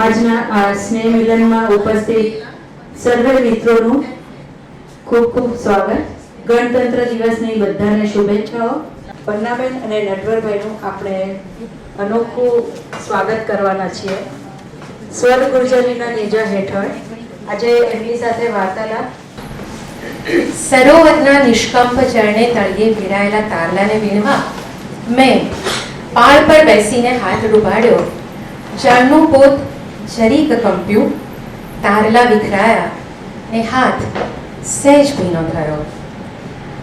આજના આ સ્નેહ મિલનમાં ઉપસ્થિત સર્વે મિત્રોનું ખૂબ ખૂબ સ્વાગત. ગણતંત્ર દિવસની બધાને શુભેચ્છાઓ. પન્નાબેન અને નટવરભાઈનું આપણે અનોખું સ્વાગત કરવાના છીએ સ્વર ગુર્જરીના નેજા હેઠળ. આજે એમની સાથે વાર્તાલાપ. સરોવરના નિષ્કંપ ચરણે તળિયે ભેરાયેલા તારલાને વીણવા મેં પાળ પર બેસીને હાથ ડૂબાડ્યો. જળનું પોત જરીક કંપ્યું, તારલા વિખરાયા ને હાથ સહેજ ભીનો થયો.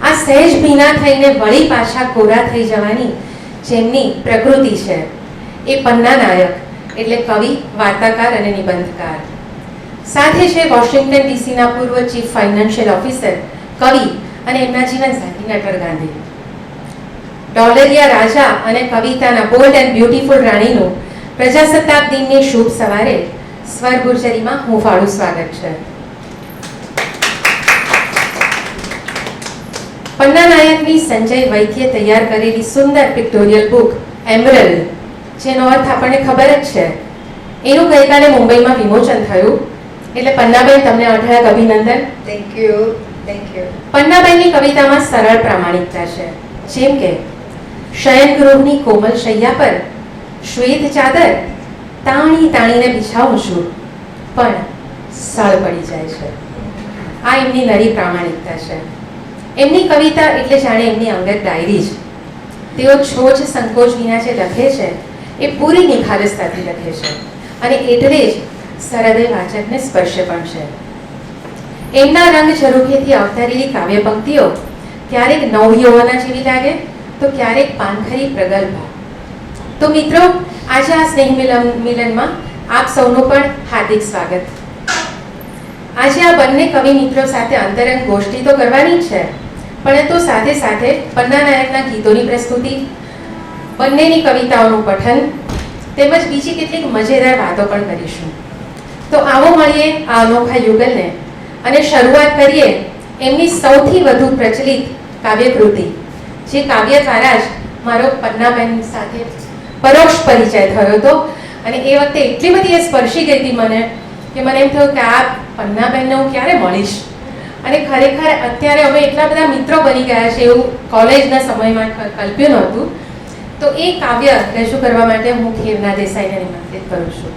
આ સહેજ ભીના થઈને વળી પાછા કોરા થઈ જવાની જેમની પ્રકૃતિ છે એ પન્ના નાયક એટલે કવિ, વાર્તાકાર અને નિબંધકાર. સાથે છે વોશિંગ્ટન ડીસીના પૂર્વ ચીફ ફાઇનાન્શિયલ ઓફિસર, કવિ અને એમના જીવન સાથી નટવર ગાંધી. ડોલરિયા રાજા અને કવિતાના બોલ્ડ એન્ડ બ્યુટીફુલ રાણીનું પ્રજાસત્તાક દિનની શુભ સવારે સ્વર ગુર્જરીમાં હુંફાળું સ્વાગત છે. પન્ના નાયકની સંજય વૈદ્યે તૈયાર કરેલી સુંદર પિક્ટોરિયલ બુક એમરલ્ડ, જેનો અર્થ આપણને ખબર જ છે, એનું ગઈકાલે મુંબઈમાં વિમોચન થયું. એટલે પન્નાબેન, તમને અઢળક અભિનંદન. Thank you. પન્નાબેનની કવિતામાં સરળ પ્રામાણિકતા છે. જેમ કે શયન ગૃહની કોમલ શૈયા પર શ્વેત ચાદર તાણી તાણીને બિછાવું છું પણ સળ પડી જાય છે. આ એમની નરી પ્રામાણિકતા છે. એમની કવિતા એટલે જાણે એમની અંગત ડાયરી જ. તેઓ છોછ સંકોચ વિના જે લખે છે એ પૂરી નિખાલસતાથી લખે છે અને એટલે જ સરહૃદય વાચકને સ્પર્શે પણ છે. એમના રંગ ઝરૂખેથી અવતારેલી કાવ્ય પંક્તિઓ ક્યારેક નવયૌવના જેવી લાગે તો ક્યારેક પાનખરી પ્રગલ્ભા. તો મિત્રો, આજે આ સ્નેહ મિલનમાં આપ સૌનું પણ હાર્દિક સ્વાગત. આજે આ બંને કવિ મિત્રો સાથે અંતરંગ ગોષ્ઠી તો કરવાની જ છે, પરંતુ સાથે સાથે પન્ના નાયકના ગીતોની પ્રસ્તુતિ, બંનેની કવિતાઓનું પઠન તેમજ બીજી કેટલીક મજેદાર વાતો પણ કરીશું. તો આવો મળીએ આ અનોખા યુગલને અને શરૂઆત કરીએ એમની સૌથી વધુ પ્રચલિત કાવ્યકૃતિ, જે કાવ્ય દ્વારા જ મારો પન્નાબેન સાથે પરોક્ષ પરિચય થયો હતો. અને એ વખતે એટલી બધી એ સ્પર્શી ગઈ હતી મને કે મને એમ થયું કે આ પન્નાબેનને હું ક્યારે મળીશ. અને ખરેખર અત્યારે અમે એટલા બધા મિત્રો બની ગયા છે એવું કોલેજના સમયમાં કલ્પ્યું નહોતું. તો એ કાવ્ય રજૂ કરવા માટે હું ખેરના દેસાઈને નિમંત્રિત કરું છું.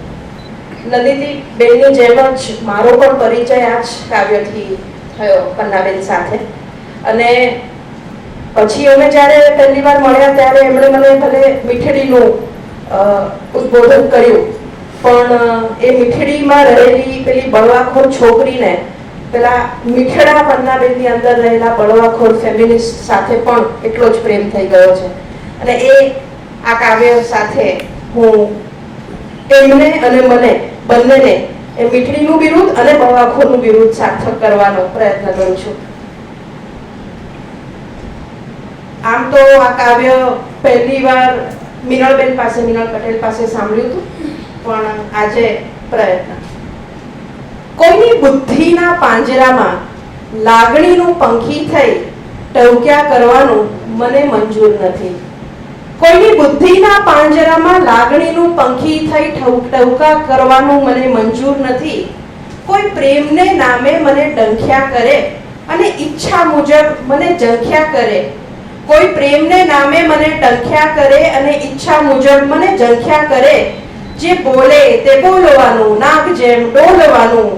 નંદિની બેનની જેમ જ મારો પણ પરિચય આ જ કાવ્યથી થયો પન્નાબેન સાથે. અને પછી અમે જ્યારે પહેલી વાર મળ્યા ત્યારે એમણે મને ભલે મીઠડીનું ઉદ્બોધન કર્યું, પણ એ મીઠડીમાં રહેલી પેલી બળવાખોર છોકરીને પેલા મીઠડા પન્નાબેનની અંદર રહેલા બળવાખોર ફેમિનિસ્ટ સાથે પણ એટલો જ પ્રેમ થઈ ગયો છે. અને એ આ કાવ્ય સાથે હું એમને અને મને બંનેને એ મીઠડીનું બિરુદ અને બળવાખોરનું બિરુદ સાર્થક કરવાનો પ્રયત્ન કરું છું. આમ તો આ કાવ્ય પહેલી વાર મિનળબેન પાસે, મિનળ પટેલ પાસે સાંભળ્યું હતું, પણ આજે પ્રયત્ન. કોઈની બુદ્ધિના પાંજરામાં લાગણીનું પંખી થઈ ટવક્યા કરવાનું મને મંજૂર નથી. કોઈની બુદ્ધિના પાંજરામાં લાગણીનું પંખી થઈ ટવકા કરવાનું મને મંજૂર નથી. કોઈ પ્રેમને નામે મને ડંખ્યા કરે અને ઈચ્છા મુજબ મને ઝંખ્યા કરે. કોઈ પ્રેમને નામે મને ડંખ્યા કરે અને ઈચ્છા મુજબ મને ઝંખ્યા કરે. જે બોલે તે બોલવાનું, નાક જેમ ડોલવાનું,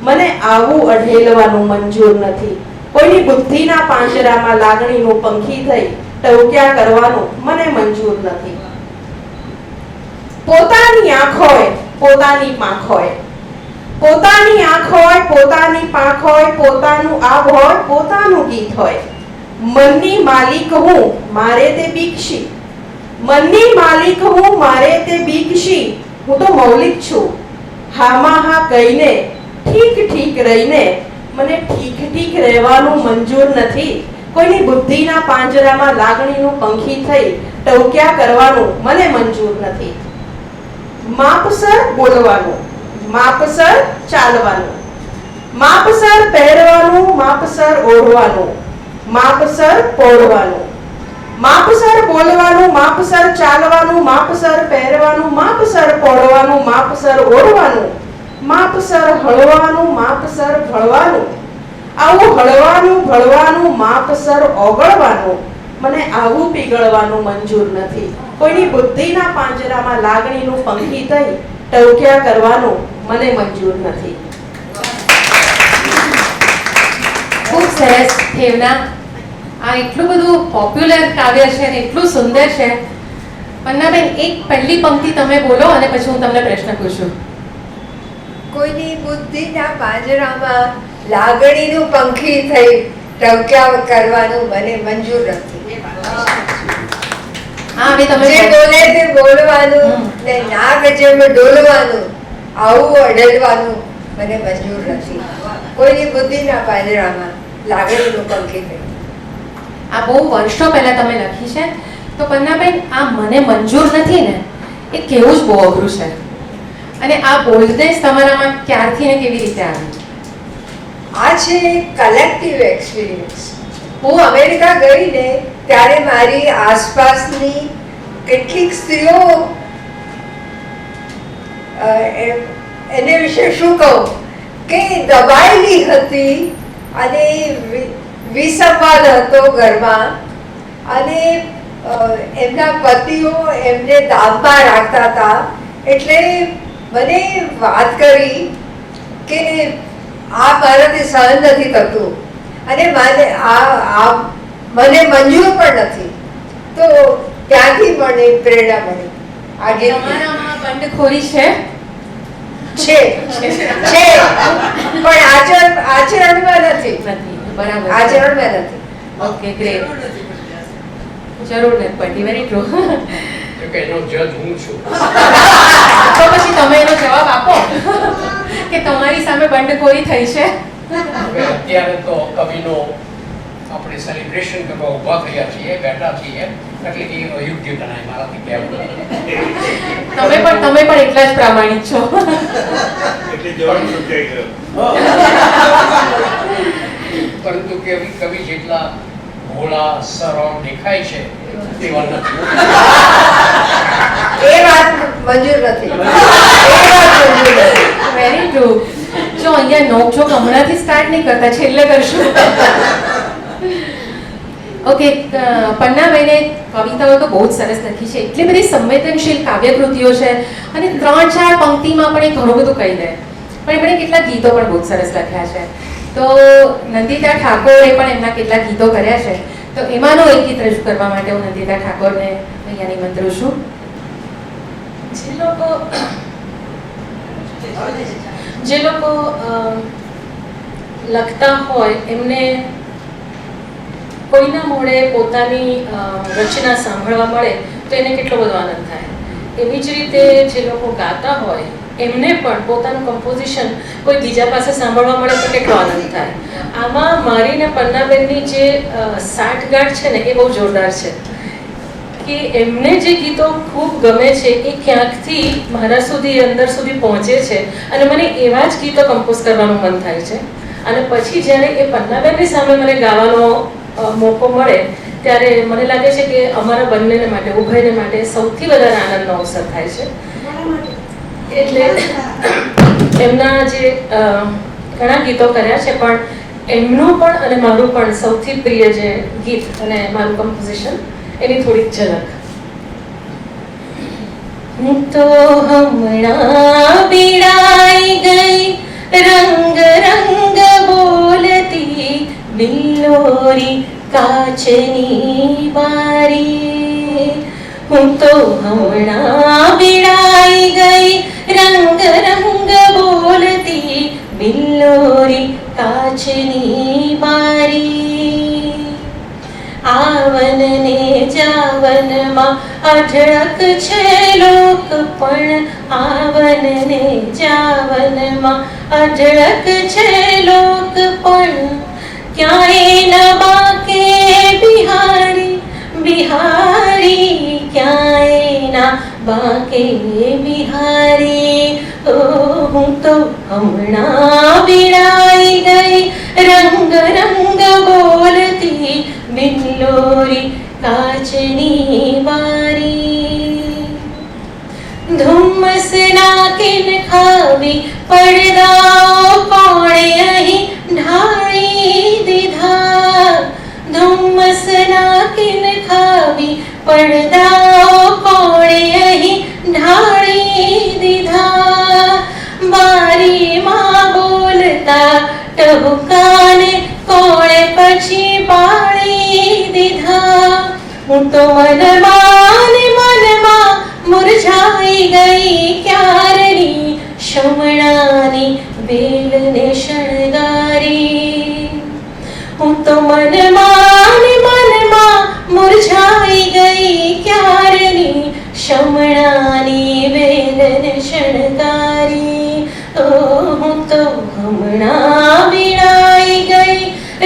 મને આવું અઢેલવાનું મંજૂર નથી. કોઈની બુદ્ધિના પાંજરામાં લાગણીનું પંખી થઈ ટવક્યા કરવાનું મને મંજૂર નથી. પોતાની આંખ હોય, પોતાની પાંખ હોય, પોતાની આંખ હોય, પોતાની પાંખ હોય, પોતાનું આબ હોય, પોતાનું ગીત હોય. મનની માલિક હું, મારે તે બીકશી. મનની માલિક હું, મારે તે બીકશી. હું તો મૌલિક છું. હામાં હા કહીને, ઠીક ઠીક રહીને મને ઠીક ઠીક રહેવાનું મંજૂર નથી. કોઈની બુદ્ધિના પાંજરામાં લાગણીનું પંખી થઈ ટવક્યા કરવાનું મને મંજૂર નથી. માપસર બોલવાનું, માપસર ચાલવાનું, માપસર પહેરવાનું, માપસર ઓઢવાનું, માપસર પોઢવાનું, માપસર બોલવાનું, માપસર ચાલવાનું, માપસર પહેરવાનું, માપસર માપસર પોળવાનું, માપસર ઓળવાનું, માપસર હળવાનું, માપસર ભળવાનું, આવું હળવાનું ભળવાનું, માપસર ઓગળવાનું, મને આવું પીગળવાનું મંજૂર નથી. કોઈની બુદ્ધિના પાંજરામાં લાગણીનું પંખી થઈ ટવક્યા કરવાનું મને મંજૂર નથી. ખૂબ સરસ થેવના. આ એટલું બધું પોપ્યુલર કાવ્ય છે અને એટલું સુંદર છે. પન્નાબેન, એક પહેલી પંક્તિ તમે બોલો અને પછી હું તમને પ્રશ્ન પૂછું. કોઈની બુદ્ધિના પાંજરામાં લાગણીનું પંખી થઈ ટવક્યા કરવાનું મને મંજૂર નથી. હા, હવે તમે જે બોલે તે બોલવાનું ને નાગ જેમ ડોલવાનું, આવું અડલવાનું મને મંજૂર નથી. કોઈની બુદ્ધિના પાંજરામાં લાગણીનું પંખી થઈ. આ બહુ વર્ષો પહેલા તમે લખી છે. તો પન્નાબેન, આ મને મંજૂર નથી ને, એ કેવું જ બહુ અઘરું છે. અને આ બોલ્ડનેસ તમારામાં ક્યારથી ને કેવી રીતે આવી? આ છે કલેક્ટિવ એક્સપિરિયન્સ. હું અમેરિકા ગઈ ને ત્યારે મારી આસપાસની કેટલીક સ્ત્રીઓ, એને વિશે શું કહું કે દબાયેલી હતી અને વિસંવાદ હતો ઘરમાં, અને એમના પતિઓ એમને દાબમાં રાખતા હતા. એટલે મને વાત કરી કે આ મારાથી સહન નથી થતું અને મને મંજૂર પણ નથી. તો ત્યાંથી મને પ્રેરણા મળી. આ ગીત તમારામાં બંડખોરી છે? છે પણ આચરણમાં નથી. બરાબર. આચરણમાં નથી. Okay, great. જરૂર નથી પડતી. Very true. કે એનો જજ હું છું. તો પછી તમે એનો જવાબ આપો કે તમારી સામે બંડખોરી થઈ છે. હવે અત્યારે તો કવિનો આપણે સેલિબ્રેશન કરવા ઊભા થયા છીએ, બેઠા છીએ, એટલે કે અયોગ્ય ગણાય મારાથી કહેવું. તમે પણ એટલા જ પ્રામાણિક છો. એટલે જવાબ ચૂકાઈ ગયો. પરંતુ કવિ જેટલા ભોળા સરળ દેખાય છે તેવા નથી. એ વાત મંજૂર નથી. એ વાત મંજૂર નથી. Very true. જો અહીંયા નોકઝોક હમણાંથી સ્ટાર્ટ નહીં કરતા, છેલ્લે કરશું. ઓકે, પન્નાબેને કવિતાઓ તો બહુ જ સરસ લખી છે. એટલી બધી સંવેદનશીલ કાવ્યકૃતિઓ છે અને 3-4 પંક્તિમાં પણ એ ઘણું બધું કહી દે. પણ એમણે કેટલાક ગીતો પણ બહુ જ સરસ લખ્યા છે. તો નંદિતા ઠાકોરે પણ એમના કેટલાક ગીતો કર્યા છે. તો એમાંનો એક ગીત રજૂ કરવા માટે હું નંદિતા ઠાકોરને અહીંયા નિમંત્રું છું. જે લોકો લખતા હોય એમને કોઈના મોઢે પોતાની રચના સાંભળવા મળે તો એને કેટલો બધો આનંદ થાય. એવી જ રીતે જે લોકો ગાતા હોય એમને પણ પોતાનું કમ્પોઝિશન કોઈ બીજા પાસે સાંભળવા મળે તો કેટલો આનંદ થાય. આમાં મારી ને પન્નાબેનની જે સાઠગાંઠ છે ને એ બહુ જોરદાર છે કે એમને જે ગીતો ખૂબ ગમે છે એ ક્યાંકથી મારા સુધી અંદર સુધી પહોંચે છે અને મને એવા જ ગીતો કમ્પોઝ કરવાનું મન થાય છે. અને પછી જ્યારે એ પન્નાબેનની સામે મને ગાવાનો મોકો મળે ત્યારે મને લાગે છે કે અમારા બંનેને માટે, ઉભયને માટે સૌથી વધારે આનંદનો અવસર થાય છે. એટલે એમના જે ઘણા ગીતો કર્યા છે પણ એમનું પણ અને મારું પણ સૌથી પ્રિય જે ગીત અને મારું કમ્પોઝિશન એની થોડીક ઝલક. હું તો હમણાં પીડાઈ ગઈ રંગ રંગ બોલતી બિલ્લોરી કાચની બારી. હું તો હમણાં પીડાઈ ગઈ રંગ રંગ બોલતી બિલ્લોરી કાચની બારી. આવન ને જાવનમાં અઢળક છે લોક પણ, આવન ને જાવનમાં અઢળક છે લોક પણ, ક્યાંય ન બાકે બિહારી બિહારી, ક્યાંય ના બાકે બિહારી. હું તો હમણાં પીડાઈ ગઈ રંગ રંગ બોલતી બિલ્લોરી કાચની બારી. ધૂમ નખાવી પડદાઓ કોણે અહીં ઢાળી દીધા ધુમ્મસના કે નખાવી પડદાઓ કોણે અહીં ઢાળી દીધા બારીમાં બોલતા ટહુકાને કોણે પછી પાળી દીધા હું તો મનમાં મુરઝાઈ ગઈ ક્યારની શમણાની વેલને શણગારી હું તો મનમાં મુરઝાઈ ગઈ ક્યારની શમણાની વેલને શણગારી હું તો હમણાં વીણાઈ ગઈ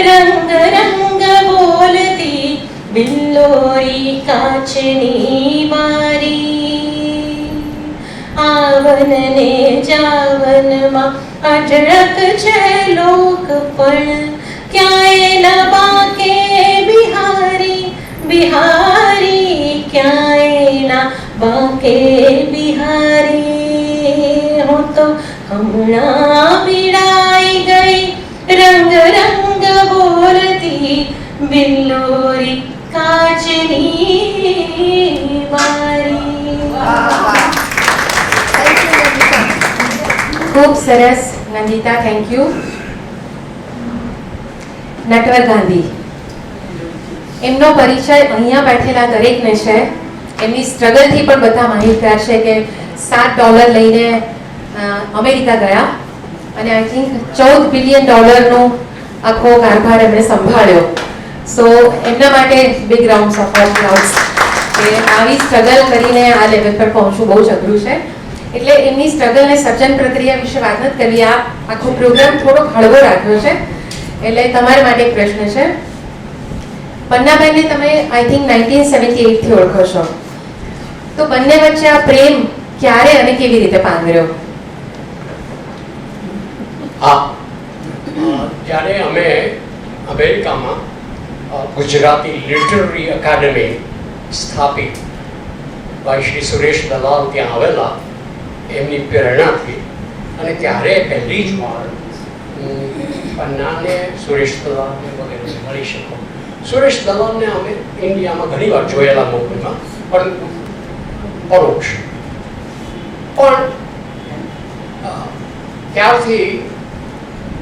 રંગ રંગ બોલતી બિલ્લોરી કાચની બારી આવનને જાવનમાં અઢળક છે લોક પણ ક્યાંય ન બાકે બિહારી બિહારી ક્યાંય ના બાકે બિહારી હું તો હમણાં વીણાઈ ગઈ રંગ રંગ બોલતી બિલ્લોરી કાચની બારી. ખૂબ સરસ નંદિતા, થેન્ક યુ. નટવર ગાંધી, એમનો પરિચય અહીંયા બેઠેલા દરેકને છે. એમની સ્ટ્રગલથી પણ બધા માહિતગાર છે કે $7 લઈને અમેરિકા ગયા અને આઈ થિંક $14 બિલિયન આખો કારભાર એમણે સંભાળ્યો. સો એમના માટે બિગ રાઉન્ડ્સ ઓફ અપ્લાઉઝ કે આવી સ્ટ્રગલ કરીને આ લેવલ પર પહોંચવું બહુ જ અઘરું છે. એટલે એમની સ્ટ્રગલ અને સર્જન પ્રક્રિયા વિશે વાત નથી કરવી. આ આખો પ્રોગ્રામ થોડો હળવો રાખ્યો છે. એટલે તમારા માટે એક પ્રશ્ન છે. પન્નાબેનને તમે આઈ થિંક 1978 થી ઓળખો છો, તો બંને વચ્ચે આ પ્રેમ ક્યારે અને કેવી રીતે પાંગર્યો? હા, જ્યારે અમે અમેરિકામાં ગુજરાતી લિટરરી એકેડમી સ્થાપિત ભાઈ શ્રી સુરેશ દલાલ ત્યાં આવેલા એમની પ્રેરણાથી, અને ત્યારે પહેલી જ વાર પન્નાને સુરેશ દલાલને વગેરે મળી શકો. સુરેશ દલાલને અમે ઇન્ડિયામાં ઘણી વાર જોયેલા મૂવીમાં, પરંતુ પરોક્ષ. પણ ત્યારથી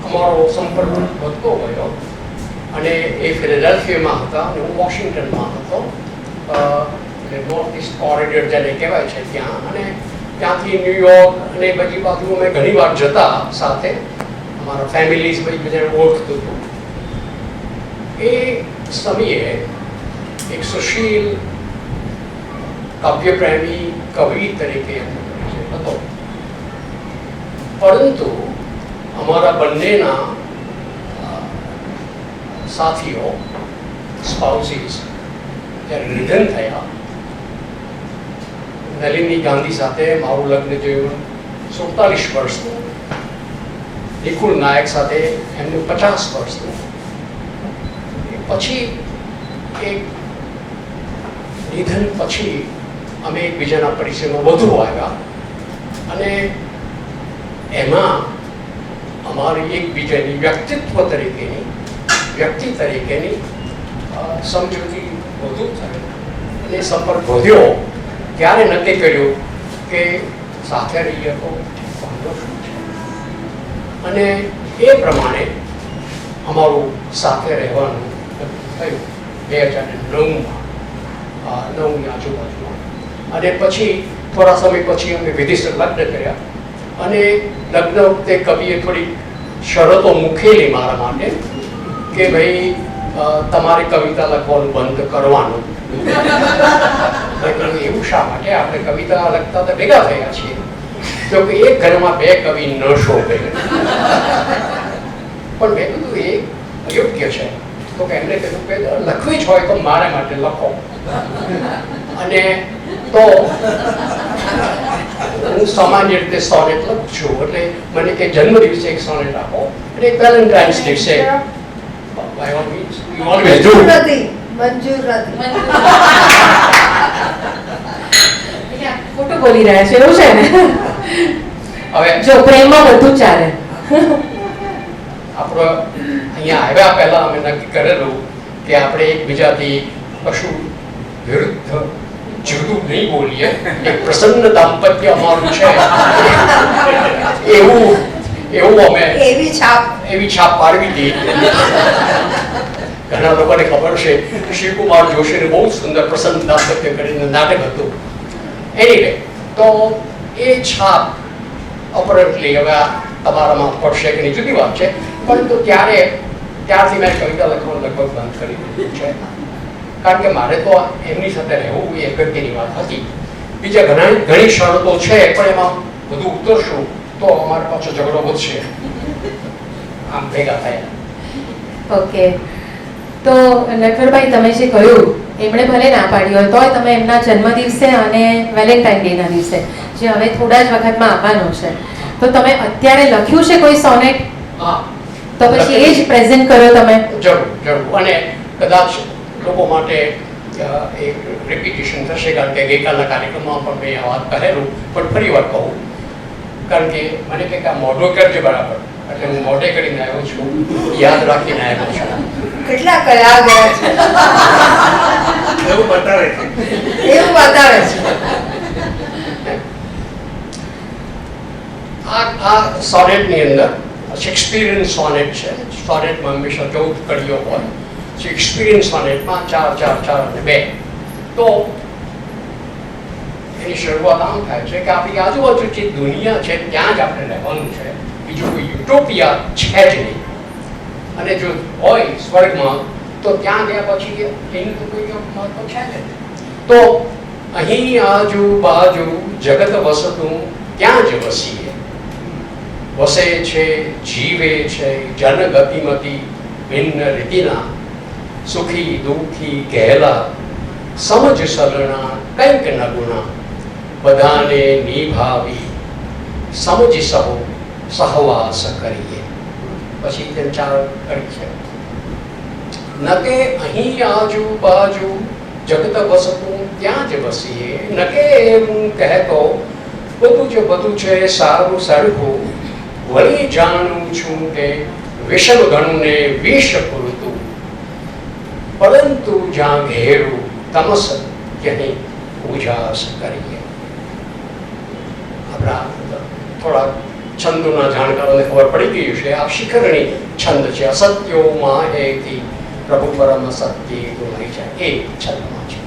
અમારો સંપર્ક વધતો ગયો અને એ ફિલાડેલ્ફિયામાં હતા અને હું વોશિંગ્ટનમાં હતો, નોર્થ ઇસ્ટ કોરિડોર જેને કહેવાય છે ત્યાં, અને ત્યાંથી ન્યુયોર્ક અને બધી બાજુ અમે ઘણી વાર જતા સાથે. અમારા ફેમિલીઝ બધાને ઓળખતું હતું. એ સમયે એક સુશીલ કાવ્યપ્રેમી કવિ તરીકે હતો, પરંતુ અમારા બંનેના સાથીઓ સ્પાઉસીસ જ્યારે નિધન થયા, નલિની ગાંધી સાથે મારું લગ્ન થયું 47 વર્ષનું, નિકુલ નાયક સાથે એમનું 50 વર્ષનું. પછી એક નિધન પછી અમે એકબીજાના પરિચયમાં વધુ આવ્યા અને એમાં અમારી એકબીજાની વ્યક્તિ તરીકેની સમજૂતી વધુ થઈ અને સંપર્ક વધ્યો. ત્યારે નક્કી કર્યું કે સાથે રહીએ તો વાંધો શું છે, અને એ પ્રમાણે અમારું સાથે રહેવાનું થયું 2009માં, 9ની આજુબાજુમાં. અને પછી થોડા સમય પછી અમે વિધિસર લગ્ન કર્યા. અને લગ્ન વખતે કવિએ થોડી શરતો મૂકેલી મારા માટે કે ભાઈ તમારે કવિતા લખવાનું બંધ કરવાનું. એવું શા માટે? આપણે કવિતા લખતા તો ભેગા થયા છીએ, તો કે એક ઘરમાં 2 કવિ ન શોભે. પણ મેં કીધું એ અયોગ્ય છે. તો કે એમને કીધું કે લખવી જ હોય તો મારા માટે લખો. અને તો હું સામાન્ય રીતે સોનેટ લખું છું, એટલે મને કે જન્મ દિવસે એક સોનેટ આપો અને વેલેન્ટાઇન્સ દિવસે. By all means, you always do. મંજૂર નથી. ખોટું બોલી રહ્યા છે એવું છે ને? હવે જો પ્રેમમાં બધું ચાલે. આપણો અહીંયા આવ્યા પહેલા અમે નક્કી કરેલું કે આપણે એકબીજાથી કશું વિરુદ્ધ જુદું નહીં બોલીએ. એક પ્રસન્ન દાંપત્ય અમારું છે એવું અમે એવી છાપ પાડવી હતી. ઘણા લોકોને ખબર છે શિવકુમાર જોશીને બહુ સુંદર પ્રસન્ન દાંપત્ય કરીને નાટક હતું. એનીવે તો એ છાપ અપરન્ટલી હવે તમારામાં પડશે કે નહીં જુદી વાત છે, પરંતુ ત્યારથી મેં કવિતા લખવાનું લગભગ બંધ કરી દીધું છે. કારણ કે મારે તો એમની સાથે રહેવું એ અગત્યની વાત હતી. બીજા ઘણી શરતો છે પણ એમાં બધું ઉતરશું તો અમારે પાછો ઝઘડો વધશે. આમ ભેગા થયા. ઓકે, તો નટવરભાઈ તમે જે કહ્યું એમણે ભલે ના પાડી હોય તોય તમે એમના જન્મદિવસે અને વેલેન્ટાઇન ડેના દિવસે જે હવે થોડા જ વખતમાં આવવાનો છે, તો તમે અત્યારે લખ્યું છે કોઈ સોનેટ? હા, તો પછી એ જ પ્રેઝન્ટ કરો તમે. જરૂર. અને કદાચ લોકો માટે એક રિપીટેશન થશે કારણ કે ગઈકાલના કાર્યક્રમમાં પણ મેં આ વાત કહેલું, પણ ફરી વાર કહું કારણ કે મને કંઈક આ મોઢો કરજે બરાબર, એટલે હું મોઢે કરીને આવ્યો છું, યાદ રાખીને આવ્યો છું. કેટલા કલાક ગયા છે એવું બતાવે છે. એવું બતાવે છે. આ સોનેટની અંદર શેક્સપિયરિયન સોનેટ છે. સોનેટમાં હંમેશા 14 કડીઓ હોય. શેક્સપિયરિયન સોનેટમાં 4, 4, 4 અને 2. તો એની શરૂઆત આમ થાય છે કે આપણી આજુબાજુ જે દુનિયા છે ત્યાં જ આપણે રહેવાનું છે, બીજું કોઈ યુટોપિયા છે જ નહીં. અને જો હોય સ્વર્ગમાં તો ત્યાં ગયા પછી એનું તો કોઈ મહત્વ છે જ નહીં. તો અહીં આજુબાજુ જગત વસતું ત્યાં જ વસીએ. વસે છે, જીવે છે જન ગતિમતી ભિન્ન રીતિના, સુખી દુઃખી ગહેલા સમજ સલણા કંઈક ન ગુણા, બધાને નિભાવી સમજી સહવાસ કરીએ. પછી તે 4 કરી છે. ન કે અહીં આજુબાજુ જગત વસતું ત્યાં જ વસીએ, ન કે એમ કહેતો બધું છે સારું સરખું, વળી જાણું છું કે વિષમ ઘણું ને વિષ પૂરતું, પરંતુ જ્યાં ઘેરું તમસ ક્યાંય ઉજાસ કરીએ. આપણા થોડા છંદોના જાણકારોને ખબર પડી ગયું છે. આ શિખરણી છંદ છે. અસત્યો માહેતી પ્રભુ પરમ સત્ય ગુણાઈ જાય એ છંદમાં છે.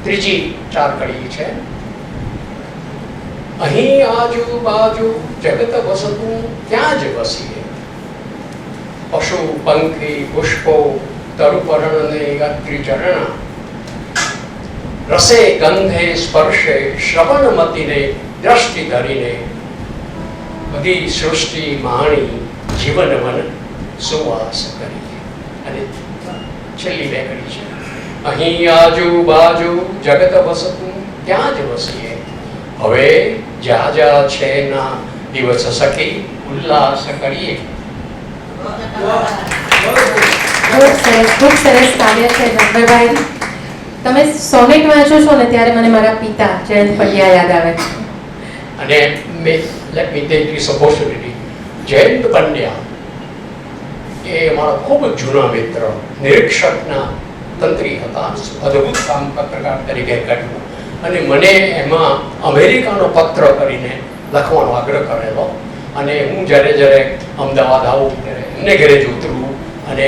ત્રીજી 4 કડી છે. અહીં આજુબાજુ જગત વસતું ત્યાં જ વસીએ, પશુ પંખી પુષ્પો તરુપર્ણ ને યાત્રી ચરણ, રસે ગંધે સ્પર્શે શ્રવણ મતીને દ્રષ્ટિ ધરીને, બધી સૃષ્ટિ માણી જીવન વન સુવાસ કરીએ. અને છેલ્લી 2 કડી છે. અહીં આજુબાજુ જગત વસતું ત્યાં જ વસીએ, હવે જ્યાં છે ના દિવસ સખી ઉલ્લાસ કરીએ. ખૂબ સરસ કાવ્ય છે નટવરભાઈ. તમે સોનેટ વાંચો છો ને ત્યારે મને મારા પિતા જયંત પંડ્યા યાદ આવે છે. અને let me take this opportunity. Jayant Pandya એ અમારા ખૂબ જ જૂના મિત્ર, નિરીક્ષકના તંત્રી હતા. અદ્ભુત કામ પત્રકાર તરીકે કર્યું અને મને એમાં અમેરિકાનો પત્ર કરીને લખવાનો આગ્રહ કરેલો. અને હું જ્યારે અમદાવાદ આવું ત્યારે એમને ઘરે જ ઉતરવું અને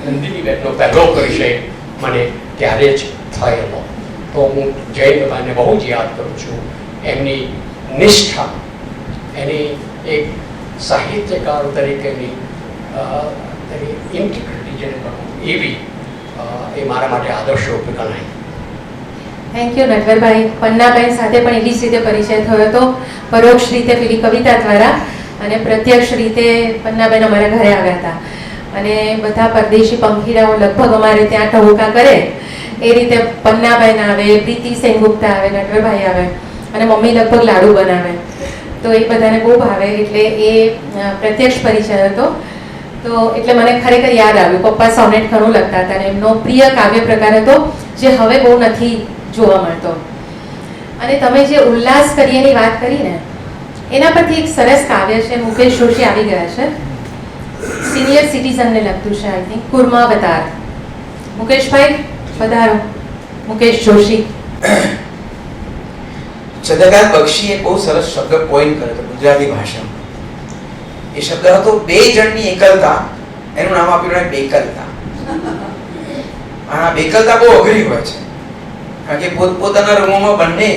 નંદિની બેનનો પહેલો પરિચય મને ત્યારે જ થયેલો. તો હું જયંતભાઈને બહુ જ યાદ કરું છું. એમની નિષ્ઠા, એની એક સાહિત્યકાર તરીકેની ઇન્ટિગ્રિટી જેને કહું એવી એ મારા માટે આદર્શરૂપ ગણાય. Thank you Natwarbhai. પન્નાબેન સાથે પણ એવી જ રીતે પરિચય થયો હતો, પરોક્ષ રીતે પેલી કવિતા દ્વારા, અને પ્રત્યક્ષ રીતે પન્નાબેન અમારા ઘરે આવ્યા હતા. અને બધા પરદેશી પંખીડાઓ લગભગ અમારે ત્યાં ટહુકા કરે એ રીતે પન્નાબેન આવે, પ્રીતિ સેનગુપ્તા આવે, નટવરભાઈ આવે અને મમ્મી લગભગ લાડુ બનાવે. તો એ બધાને બહુ ભાવે, એટલે એ પ્રત્યક્ષ પરિચય હતો. તો એટલે મને ખરેખર યાદ આવ્યું, પપ્પા સોનેટ ઘણું લખતા હતા અને એમનો પ્રિય કાવ્ય પ્રકાર હતો જે હવે બહુ નથી જોવા મળતો. અને તમે જે ઉલ્લાસ કરીએની વાત કરી ને, એના પરથી એક સરસ કાવ્ય છે, મુકેશ જોશી આવી ગયા છે, સિનિયર સિટીઝનને લગતું છે, આઈ થિંક, કુર્માવતાર. મુકેશભાઈ પધારો. મુકેશ જોશી. ચંદ્રકાંત બક્ષીએ બહુ સરસ શબ્દ કોઈન કર્યો હતો ગુજરાતી ભાષામાં. એ શબ્દ હતો બે જણની એકલતા, એનું નામ આપ્યું એને બેકલતા. આ બેકલતા બહુ અઘરી હોય છે, કારણ કે પોતપોતાના રૂમોમાં બંને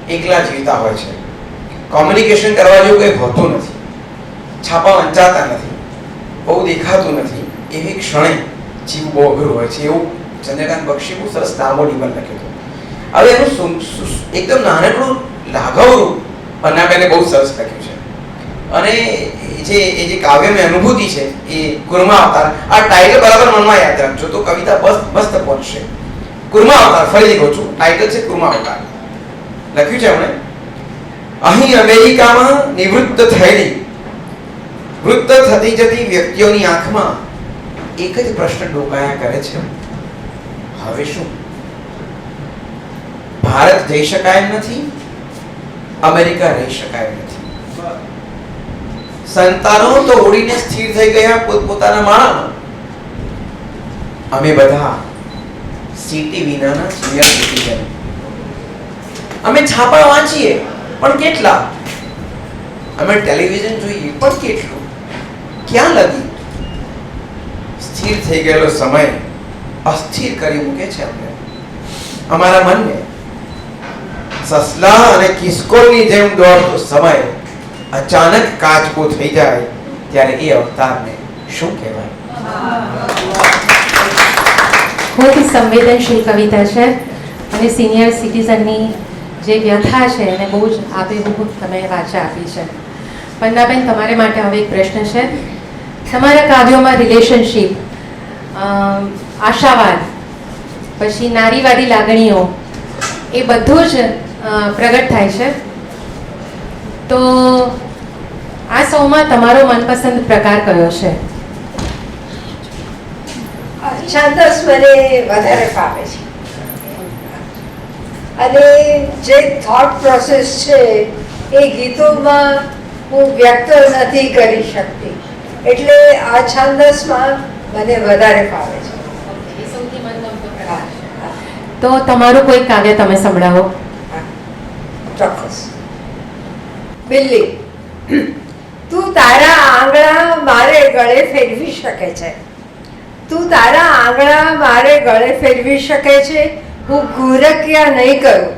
એકલા જીવતા હોય છે. કોમ્યુનિકેશન કરવા જેવું કંઈ હોતું નથી, છાપા વંચાતા નથી, બહુ દેખાતું નથી, એવી ક્ષણે જીવવું બહુ અઘરું હોય છે. એવું ચંદ્રકાંત બક્ષી બહુ સરસ નામો નિબંધ લખ્યો હતો. હવે એનું એકદમ નાનકડું લાઘવરૂપ પન્નાબેને બહુ સરસ લખ્યું છે. અને એ જે કાવ્યમય અનુભૂતિ છે એ કુર્મા અવતાર, આ ટાઇટલ બરાબર મનમાં યાદ રાખજો તો કવિતા બસ મસ્ત પહોંચશે. કુર્મા અવતાર, ફરીથી કહું છું, ટાઇટલ છે કુર્મા અવતાર. લખ્યું છે એમણે, અહીં અમેરિકામાં નિવૃત્ત થયેલી વૃત્ત થતી જતી વ્યક્તિઓની આંખમાં એક જ પ્રશ્ન ડોકાયા કરે છે, હવે શું? ભારત જઈ શકાય એમ નથી, અમેરિકા રહી શકાય એમ નથી. સંતાનો તો ઉડીને સ્થિર થઈ ગયા પોતપોતાના માળામાં. અમે બધા સિટી વિનાના સિનિયર સિટીઝન. અમે છાપા વાંચીએ પણ કેટલા, અમે ટેલિવિઝન જોઈએ પણ કેટલું, ક્યાં લગી? સ્થિર થઈ ગયેલો સમય અસ્થિર કરી મૂકે છે અમને, અમારા મનને. સસલા અને ખિસકોલની જેમ દોડતો સમય અચાનક કાચબો થઈ જાય ત્યારે એ અવતારને શું કહેવાય? ખૂબ સંવેદનશીલ કવિતા છે અને સિનિયર સિટીઝનની જે વ્યથા છે એને બહુ જ આબેહૂબ તમે વાચા આપી છે. પન્નાબેન, તમારે માટે હવે એક પ્રશ્ન છે. તમારા કાવ્યોમાં રિલેશનશીપ, આશાવાદ, પછી નારીવાદી લાગણીઓ, એ બધું જ પ્રગટ થાય છે. તો આ સૌમાં તમારો મનપસંદ પ્રકાર કયો છે? છાંદસ મને વધારે ફાવે છે અને જે થોટ પ્રોસેસ છે એ ગીતોમાં હું વ્યક્ત નથી કરી શકતી, એટલે આ છાંદસમાં મને વધારે ફાવે છે. એ સૌથી મનગમતો પ્રકાર. તો તમારું કોઈ કાવ્ય તમે સંભળાવો. ચોક્કસ. બિલ્લી, તું તારા આંગળા મારે ગળે ફેરવી શકે છે, તું તારા આંગળા મારે ગળે ફેરવી શકે છે, હું ઘુરક્યા નહીં કરું.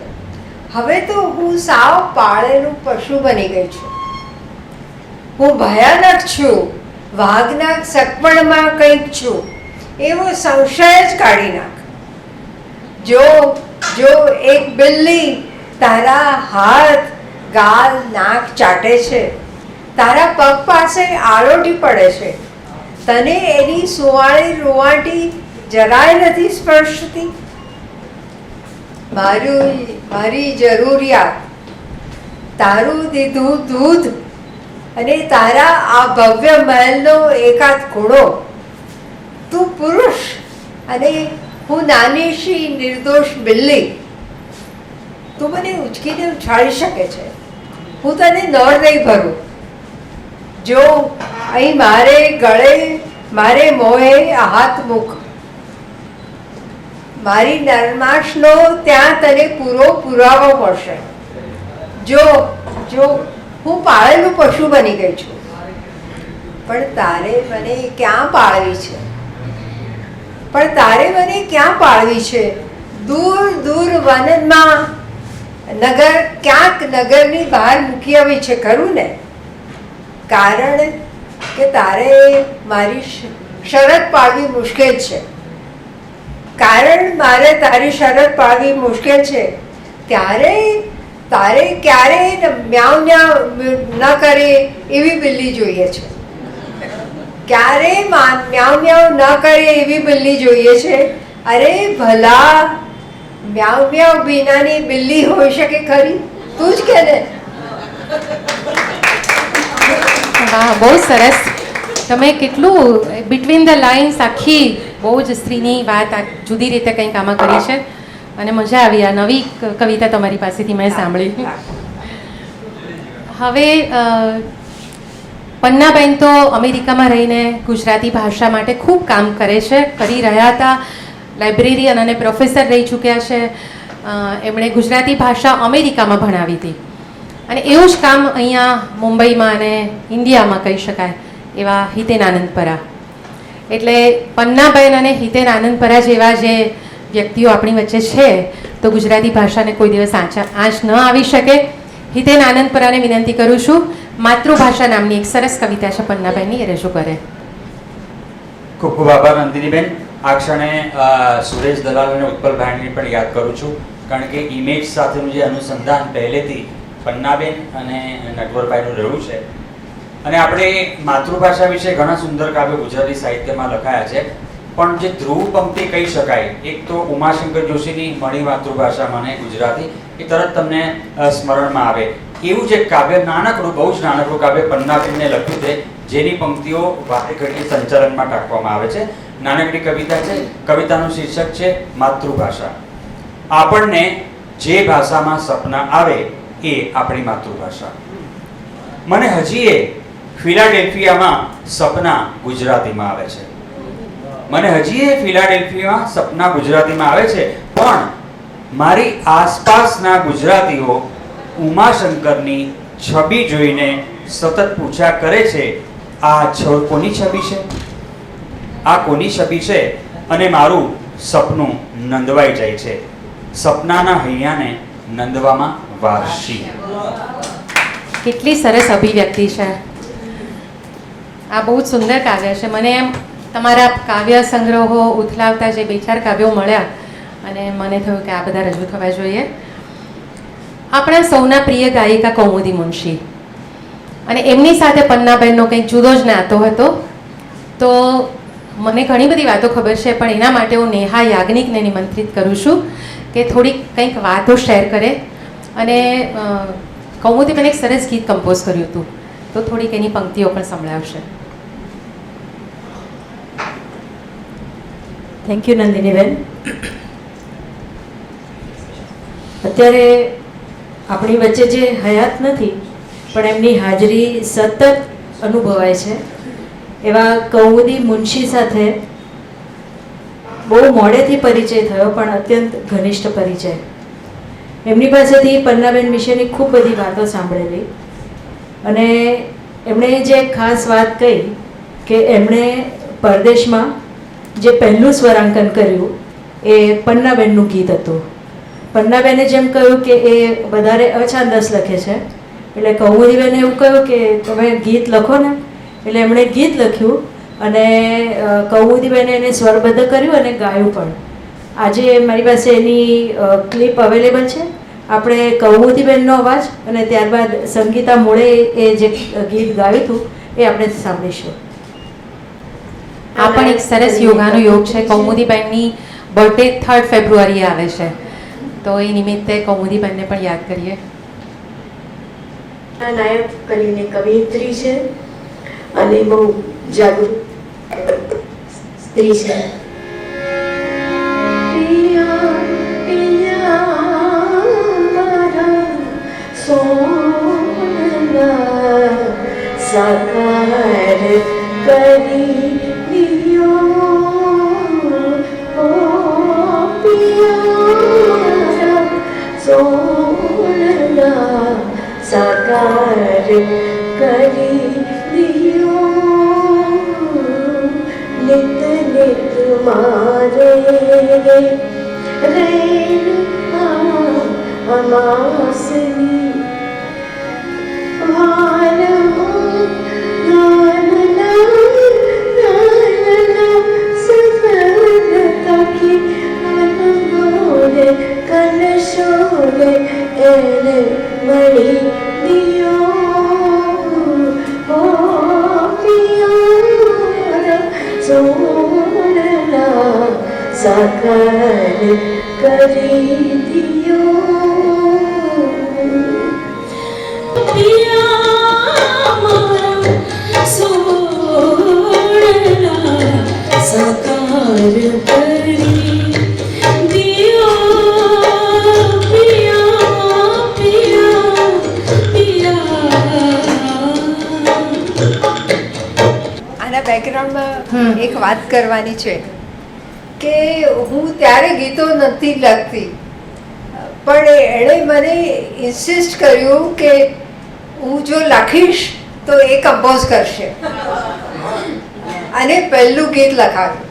હવે તો હું સાવ પાળેલું પશુ બની ગઈ છું. હું ભયાનક છું, વાઘના સકપણમાં કંઈક છું, એવો સંશય જ કાઢી નાખ. જો એક બિલ્લી તારા હાથ, ગાલ, નાક ચાટે છે, તારા પગ પાસે આળોટી પડે છે, તને એની સુવાળી રૂવાટી જરાય નથી સ્પર્શતી. મારી જરૂરિયાત, તારું દીધું દૂધ અને તારા આ ભવ્ય મહેલનો એકાદ ઘોડો, તું પુરુષ અને હું નાની શી નિર્દોષ બિલ્લી. તું મને ઉચકીને ઉછાળી શકે છે, હું તને નળ નહીં ભરું. જો અહીં મારે ગળે, મારે મોહે હાથ મૂક. મારી નરમાશનો ત્યાં તને પૂરો પુરાવો મળશે. જો હું પાળેલું પશુ બની ગઈ છું, પણ તારે મને ક્યાં પાળવી છે? દૂર દૂર વનમાં, નગર, ક્યાંક નગરની બહાર મૂકી આવી છે, ખરું ને? કારણ કે તારે મારી શરત પાડવી મુશ્કેલ છે. મારે તારી શરત પાડવી મુશ્કેલ છે. ત્યારે તારે ક્યારેય મ્યાઉ મ્યાઉ ન કરે એવી બિલ્લી જોઈએ છે. ક્યારેય મ્યાઉ મ્યાઉ ન કરે એવી બિલ્લી જોઈએ છે. અરે ભલા, મ્યાઉ મ્યાઉ વિનાની બિલ્લી હોઈ શકે ખરી? તું જ કે ને. વાહ, બહુ સરસ. તમે કેટલું બિટવીન ધ લાઇન્સ આખી બહુ જ સ્ત્રીની વાત જુદી રીતે કંઈક આમાં કરી છે અને મજા આવી. આ નવી કવિતા તમારી પાસેથી મેં સાંભળી. હવે પન્નાબેન તો અમેરિકામાં રહીને ગુજરાતી ભાષા માટે ખૂબ કામ કરે છે, કરી રહ્યા હતા. લાઇબ્રેરિયન અને પ્રોફેસર રહી ચૂક્યા છે. એમણે ગુજરાતી ભાષા અમેરિકામાં ભણાવી હતી અને એવું જ કામ અહીંયા મુંબઈમાં અને ઇન્ડિયામાં કહી શકાય એવા હિતેન આનંદપરા. એટલે પન્નાબેન અને હિતેન આનંદપરા જેવા જે વ્યક્તિઓ આપણી વચ્ચે છે તો ગુજરાતી ભાષાને કોઈ દિવસ આંચ ન આવી શકે. હિતેન આનંદપરાને વિનંતી કરું છું માતૃભાષા નામની એક સરસ કવિતા છે પન્નાબેનની, એ રજૂ કરે. ખૂબ ખૂબ આભાર નંદિનીબેન. આ ક્ષણે સુરેશ દલાલ અને ઉત્પલભાઈને પણ યાદ કરું છું, કારણ કે ઇમેજ સાથેનું જે અનુસંધાન પહેલેથી પન્નાબેન અને નટવરભાઈનું રહ્યું છે. અને આપણે માતૃભાષા વિશે ઘણા સુંદર કાવ્યો ગુજરાતી સાહિત્યમાં લખાયા છે, પણ જે ધ્રુવ પંક્તિ કહી શકાય, એક તો ઉમાશંકર જોશીની મણી માતૃભાષા મને ગુજરાતી, એ તરત તમને સ્મરણમાં આવે. એવું જ એક કાવ્ય, નાનકડું, બહુ જ નાનકડું કાવ્ય પન્નાબેનને લખ્યું છે, જેની પંક્તિઓ વારે ઘડીએ સંચાલનમાં ટાંકવામાં આવે છે. નાનકડી કવિતા છે, કવિતાનું શીર્ષક છે માતૃભાષા. આપણને જે ભાષામાં સપના આવે એ આપણી માતૃભાષા. મને હજી ફિલાડેલ્ફિયામાં સપના ગુજરાતીમાં આવે છે. મને હજી ફિલાડેલ્ફિયામાં સપના ગુજરાતીમાં આવે છે, પણ મારી આસપાસના ગુજરાતીઓ ઉમાશંકરની છબી જોઈને સતત પૂછ્યા કરે છે, આ કોની છબી છે, આ કોની છબી છે? અને મારું સપનું નંદવાઈ જાય છે. સપનાના હૈયાને નંદવામાં વારશી. કેટલી સરસ અભિવ્યક્તિ છે. આ બહુ જ સુંદર કાવ્ય છે. મને એમ તમારા કાવ્ય સંગ્રહો ઉથલાવતા જે બે ચાર કાવ્યો મળ્યા અને મને થયું કે આ બધા રજૂ થવા જોઈએ. આપણા સૌના પ્રિય ગાયિકા કૌમુદી મુનશી, અને એમની સાથે પન્નાબેનનો કંઈક જુદો જ નાતો હતો. તો મને ઘણી બધી વાતો ખબર છે, પણ એના માટે હું નેહા યાજ્ઞિકને નિમંત્રિત કરું છું કે થોડીક કંઈક વાતો શેર કરે. અને કૌમુદીબેન એક સરસ ગીત કમ્પોઝ કર્યું હતું, તો થોડીક એની પંક્તિઓ પણ સંભળાવશે. Thank you Nandiniben. અત્યારે આપણી વચ્ચે જે હયાત નથી, પણ એમની હાજરી સતત અનુભવાય છે એવા કૌમુદી મુનશી સાથે બહુ મોડેથી પરિચય થયો, પણ અત્યંત ઘનિષ્ઠ પરિચય. એમની પાસેથી પન્નાબેન વિશેની ખૂબ બધી વાતો સાંભળેલી, અને એમણે જે ખાસ વાત કહી કે એમણે પરદેશમાં જે પહેલું સ્વરાંકન કર્યું એ પન્નાબેનનું ગીત હતું. પન્નાબેને જેમ કહ્યું કે એ વધારે અછાંદસ લખે છે, એટલે કૌમુદીબેને એવું કહ્યું કે તમે ગીત લખો ને. એટલે એમણે ગીત લખ્યું અને કૌમુદીબેને એને સ્વરબદ્ધ કર્યું અને ગાયું પણ. આજે મારી પાસે એની ક્લિપ અવેલેબલ છે. આપણે કૌમુદીબેનનો અવાજ અને ત્યારબાદ સંગીતા મોળે એ જે ગીત ગાયું હતું એ આપણે સાંભળીશું. આ પણ એક સરસ યોગાનો યોગ છે. કૌમુદીબેનની બર્થડે 3 ફેબ્રુઆરીએ આવે છે, તો એ નિમિત્તે કૌમુદીબેનને પણ યાદ કરીએ. નાયક કરીને કવિયત્રી છે અને બહુ જાગૃત સ્ત્રી છે. સાકાર કરી દિયો પિયા સોનલા, સાકાર કરી દિયો નિત નિત મારે રેણ અમાસની ભાર કલશોલે એને મળી દિયો પિયા સોનલા, સાકાર કરી દિયો પિયા મારા સોનલા, સાકાર કરી દિયો પિયા પિયા પિયા વાત કરવાની છે કે હું ત્યારે ગીતો નથી લખતી, પણ એણે મને ઇન્સિસ્ટ કર્યું કે હું જો લખીશ તો એ કમ્પોઝ કરશે અને પહેલું ગીત લખાવ્યું.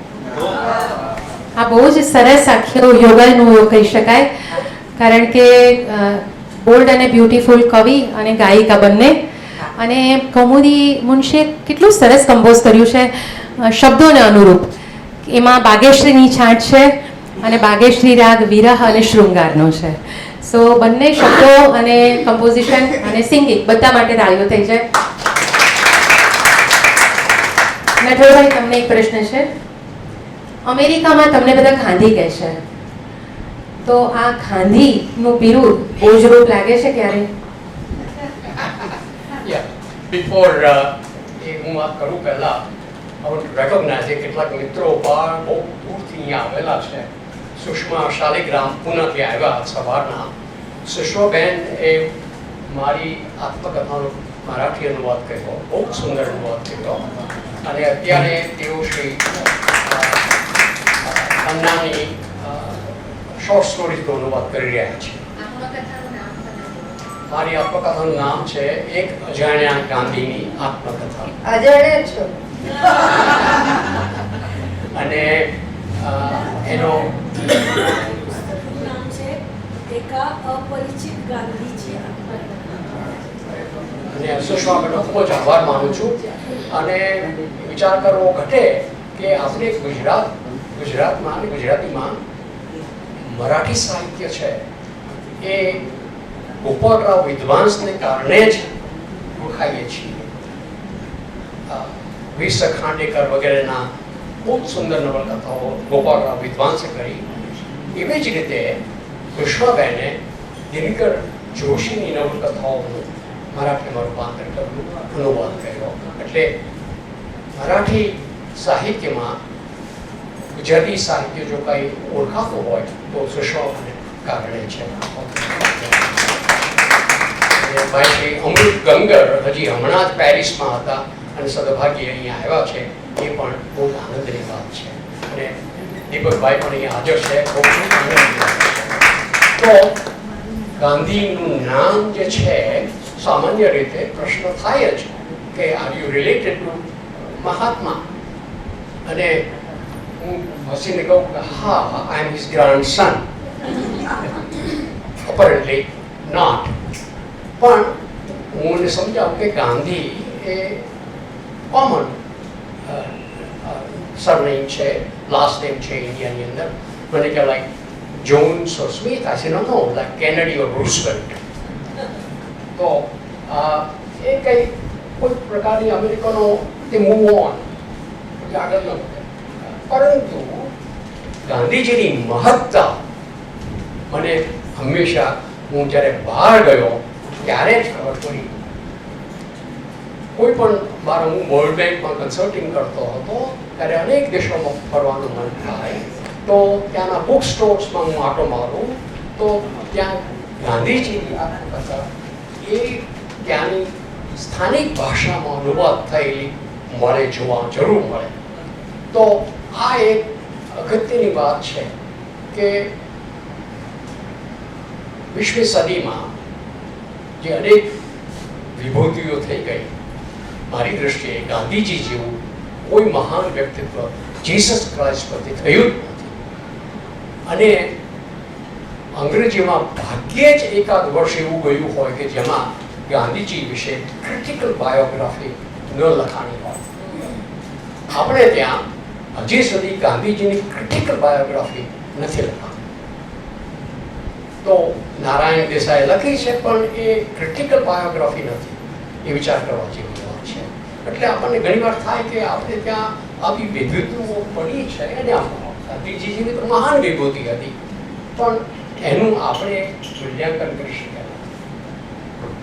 આ બહુ જ સરસ આખું યોગાનું કહી શકાય, કારણ કે બોલ્ડ અને બ્યુટીફુલ કવિ અને ગાયિકા બંને. અને કૌમુદી મુનશીએ કેટલું સરસ કમ્પોઝ કર્યું છે શબ્દોને અનુરૂપ. એમાં બાગેશ્રીની છાંટ છે અને બાગેશ્રી રાગ વિરહ અને શૃંગારનો છે. સો બંને શબ્દો અને કમ્પોઝિશન અને સિંગિંગ બધા માટે તાળીઓ થઈ જાય. નટવરભાઈ, તમને એક પ્રશ્ન છે. અમેરિકામાં તમને બધા ગાંધી કહે છે, તો આ ગાંધીનું બિરુદ બોજરૂપ લાગે છે ક્યારે? બિફોર એ હું વાત કરું પહેલા રેકોગ્નાઇઝ કેટલાક મિત્રો બહાર બહુ દૂરથી અહીંયા આવેલા છે. સુષ્મા શાલિગ્રામ પુનાથી આવ્યા સવારના. સુષ્માબેન એ મારી આત્મકથાનો મરાઠી અનુવાદ કર્યો, બહુ સુંદર અનુવાદ કર્યો. અને અત્યારે તેઓ શ્રી અન્નાની શોર્ટ સ્ટોરીઝનો અનુવાદ કરી રહ્યા છે. મારી આત્મકથાનું નામ છે એક અજાણ્યા ગાંધીની આત્મકથા. અજાણ્યા છો? અને એનો નામ છે એકા અપરિચિત ગાંધીજી. અને સુષ્માબેનનો ખૂબ જ આભાર માનું છું. અને વિચાર કરવો ઘટે કે આપણે ગુજરાતમાં અને ગુજરાતીમાં મરાઠી સાહિત્ય છે એ ગોપાળરાવ વિદ્વાંસને કારણે જ ઓળખાઈએ છીએ. વીસ ખાંડેકર વગેરેના બહુ સુંદર નવલકથાઓ ગોપાળરાવ વિદ્વાંસે કરી. એવી જ રીતે સુષ્માબેને દિનકર જોશીની નવલકથાઓનું મરાઠીમાં રૂપાંતર કર્યું, અનુવાદ કર્યો. એટલે મરાઠી સાહિત્યમાં ગુજરાતી સાહિત્ય જો કંઈ ઓળખાતું હોય તો સુષ્માને કારણે છે. ભાઈ શ્રી અમૃત ગંગર હજી હમણાં જ પેરિસમાં હતા અને સદભાગ્યે અહીંયા આવ્યા છે. એ પણ બહુ આનંદની વાત છે. અને દીપકભાઈ પણ અહીંયા હાજર છે. તો ગાંધીનું નામ જે છે, સામાન્ય રીતે પ્રશ્ન થાય જ કે આર યુ રિલેટેડ ટુ મહાત્મા? અને હું હસીને કહું કે હા, આઈ એમ હિઝ ગ્રાન્ડસન. અપરેન્ટલી નોટ. પણ હું એને સમજાવું કે ગાંધી એ કોમન સરનેમ છે, લાસ્ટ નેમ છે ઇન્ડિયાની અંદર. મને કે લાઈક જોન્સ ઓર સ્મિથ, આઈ સે નો લાઈક કેનેડી ઓર રૂઝવેલ્ટ. તો એ કંઈ કોઈ પ્રકારની અમેરિકનો તે મૂવ ઓન આગળ ન વધે. પરંતુ ગાંધીજીની મહત્તા મને હંમેશા, હું જ્યારે બહાર ગયો ત્યારે જ ખબર પડી. કોઈ પણ મારા, હું વર્લ્ડ બેંકમાં કન્સલ્ટિંગ કરતો હતો ત્યારે અનેક દેશોમાં ફરવાનું મન થાય તો ત્યાંના બુક સ્ટોર્સમાં હું આંટો મારું તો ત્યાં ગાંધીજીની આત્મકથા એ ત્યાંની સ્થાનિક ભાષામાં અનુવાદ થયેલી મળે, જોવા જરૂર મળે. તો આ એક અગત્યની વાત છે કે 20મી સદીમાં જે અનેક વિભૂતિઓ થઈ ગઈ, મારી દ્રષ્ટિએ ગાંધીજી જેવું કોઈ મહાન વ્યક્તિત્વ જીસસ ક્રાઇસ્ટ પરથી થયું જ નથી. અને અંગ્રેજીમાં ભાગ્યે જ એકાદ વર્ષ એવું ગયું હોય કે જેમાં ગાંધીજી વિશે ક્રિટિકલ બાયોગ્રાફી ન લખાણી હોય. આપણે ત્યાં હજી સુધી ગાંધીજીની ક્રિટિકલ બાયોગ્રાફી નથી લખાણી. તો નારાયણ દેસાઈએ લખી છે પણ એ ક્રિટિકલ બાયોગ્રાફી નથી. એ વિચાર કરવા જેવી વાત છે. એટલે આપણને ઘણીવાર થાય કે આપણે ત્યાં આવી વિભૂતિઓ પડી છે અને ગાંધીજી જેવી તો મહાન વિભૂતિ હતી પણ એનું આપણે મૂલ્યાંકન કરી શક્યા નથી.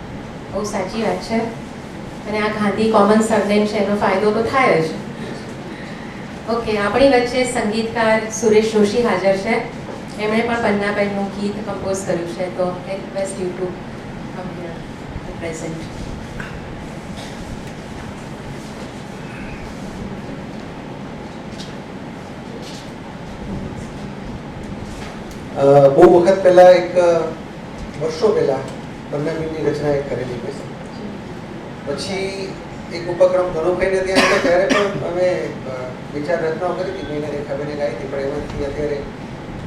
બહુ સાચી વાત છે. અને આ ગાંધી કોમન સરનેમ છે એનો ફાયદો તો થાય જ. ઓકે, આપણી વચ્ચે સંગીતકાર સુરેશ જોશી હાજર છે. એમણે પણ પન્નાબેનનું ગીત કમ્પોઝ કર્યું છે. તો I request you to come here to present. બહુ વખત પહેલા એક વર્ષો પહેલા પન્નાબેનની રચના એક કરેલી મેં. પછી એક ઉપક્રમ ધનુભાઈને ત્યાં હતો ત્યારે પણ અમે વિચાર રચનાઓ કરી હતી. મેં રેખાબેને ગાઈ હતી, પણ એમાંથી અત્યારે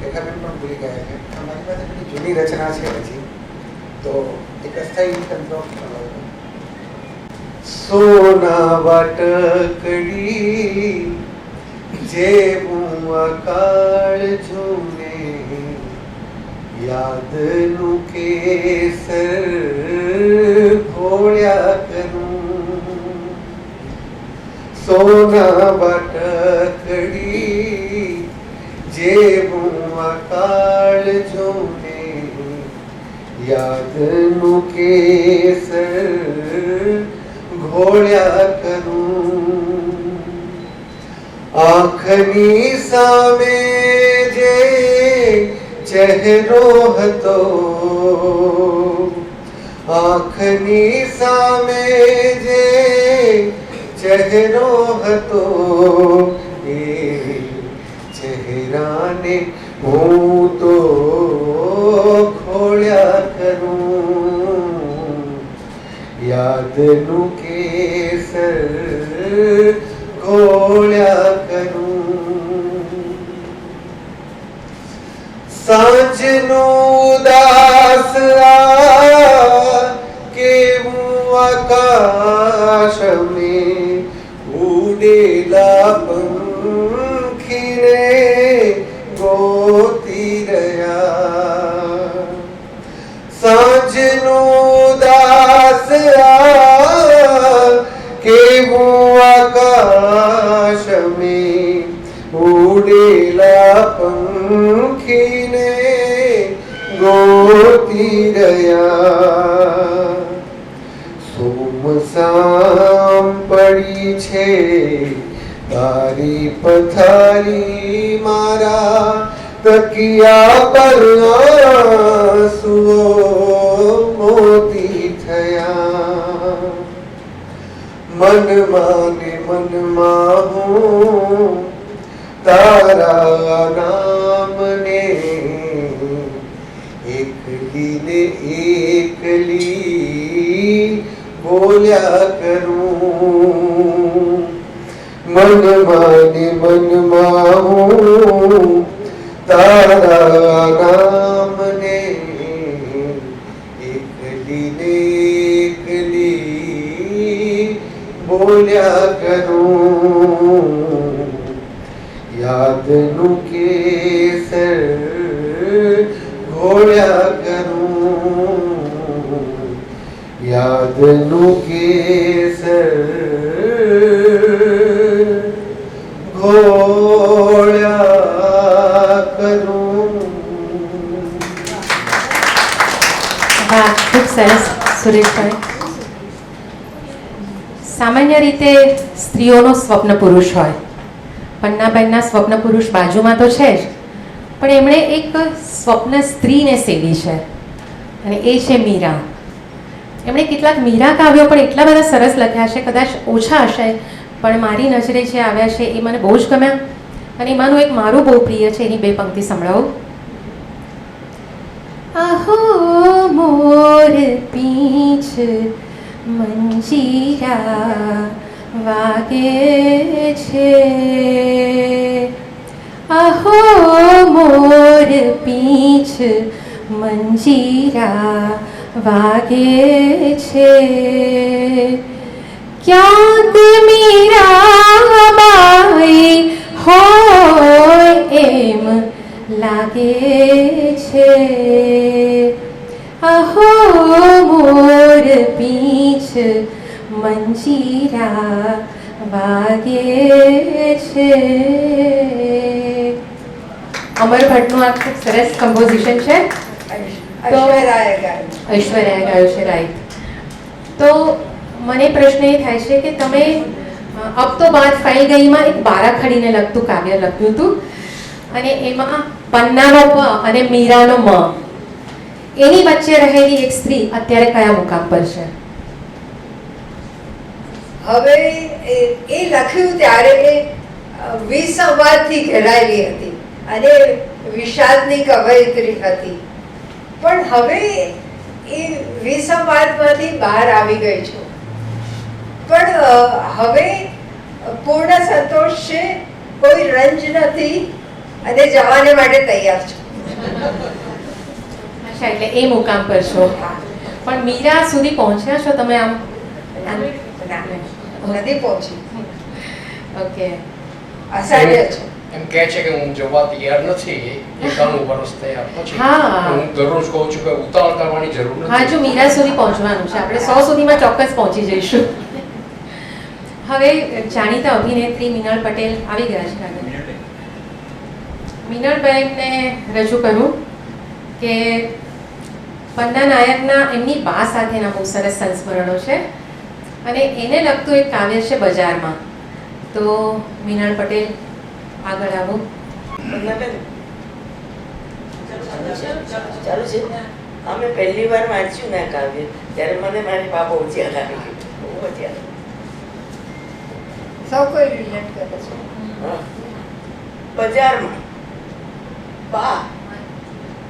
રેખાબેન પણ ભૂલી ગયા છે. મારી પાસે પેલી જૂની રચના છે હજી, તો એક અસ્થાયી તંત્ર. સોના વાટકડી જેવું અકાળ જોને યાદનું કેસર ઘોળ્યા કરું. સોના વાટકડી જેવું અકાળ જોને યાદનું કેસર ઘોળ્યા કરું. આંખની સામે જે ચહેરો હતો, આંખની સામે જે ચહેરો હતો, એ ચહેરાને હું તો ખોળ્યા કરું. યાદનું કેસર ઘોળ્યા કરું. સાંજનું ઉદાસ કેવું આકાશ મેં ઉડેલા પંખીને ગોતી રહ્યા. સાંજનું ઉદાસ કેવું આકાશ મેં ઉડેલા પંખીને ગોતી રહ્યા. સુમસામ પડી છે તારી પથારી, મારા તકિયા પર આંસુઓ મોતી થયા. મનમાં ને મનમાં હું તારા નામને એકલી ને એકલી બોલ્યા કરું. મનમાં ને મનમાં હું તારા નામને એકલી ને એકલી બોલ્યા કરું. યાદનું કેસર ઘોળ્યા કરું. યાદનું કેસર ઘોળ્યા કરું. વાહ, ખૂબ સરસ સુરેશભાઈ. સામાન્ય રીતે સ્ત્રીઓનો સ્વપ્ન પુરુષ હોય. પન્નાબેનના સ્વપ્ન પુરુષ બાજુમાં તો છે જ, પણ એમણે એક સ્વપ્ન સ્ત્રીને સેવી છે, અને એ છે મીરા. એમણે કેટલાક મીરા કાવ્યો પણ એટલા બધા સરસ લખ્યા છે, કદાચ ઓછા હશે પણ મારી નજરે જે આવ્યા છે એ મને બહુ જ ગમ્યા. અને એમાંનું એક મારું બહુ પ્રિય છે, એની બે પંક્તિ સંભળાવો. અહો મોર પીંછ મંજીરા વાગે છે, અહો મોર પીંછ મંજીરા વાગે છે, ક્યાંક મીરાબાઈ હોય એમ લાગે છે, અહો મોર પીંછ મંજીરા વાગે છે. અમર ભટ્ટનું આ ખૂબ સરસ કમ્પોઝિશન છે. ઐશ્વર્યાએ ગાયું. ઐશ્વર્યાએ ગાયું છે, રાઈટ. તો મને પ્રશ્ન એ થાય છે કે તમે અબ તો બાત ફાઇલ ગઈમાં એક બારાખડીને લગતું કાવ્ય લખ્યું હતું, અને એમાં પન્નાનો પ અને મીરાનો મ, એની વચ્ચે રહેલી એક સ્ત્રી અત્યારે કયા મુકામ પર છે? હવે એ લખ્યું ત્યારે એ વિસંવાદથી ઘેરાયેલી હતી. અને વિષાદની કવયિત્રી હતી, પણ હવે એ વિસંવાદમાંથી બહાર આવી ગઈ છું. પણ હવે પૂર્ણ સંતોષ છે, કોઈ રંજ નથી અને જવાને માટે તૈયાર છું. અચ્છા, એટલે એ મુકામ પર છો. પણ મીરા સુધી પહોંચ્યા છો તમે? આમ નથી પહોંચી. ઓકે, અસાધ્ય છે. એમ કહે છે કે હું જવા તૈયાર નથી, 91 વર્ષ થયા પછી. હા. હું દરરોજ કહું છું કે ઉતાવળ કરવાની જરૂર નથી. હા, જો મીરા સુધી પહોંચવાનું છે, આપણે 100 સુધીમાં ચોક્કસ પહોંચી જઈશું. હવે જાણીતા અભિનેત્રી મિનળ પટેલ આવી ગયા છે આગળ. મિનળબેનને રજૂ કરું કે પન્ના નાયકના એમની બા સાથેના બહુ સરસ સંસ્મરણો છે અને એને લગતું એક કાવ્ય છે બજારમાં. તો મિનળ પટેલ આગળ આવો. ચાલુ છે. અમે પહેલી વાર વાંચ્યું ને કાવ્ય ત્યારે મને મારી બા બહુ જ યાદ આવી ગઈ, બહુ જ યાદ. સૌ કોઈ રિલેટ કરે છે. બજારમાં બા,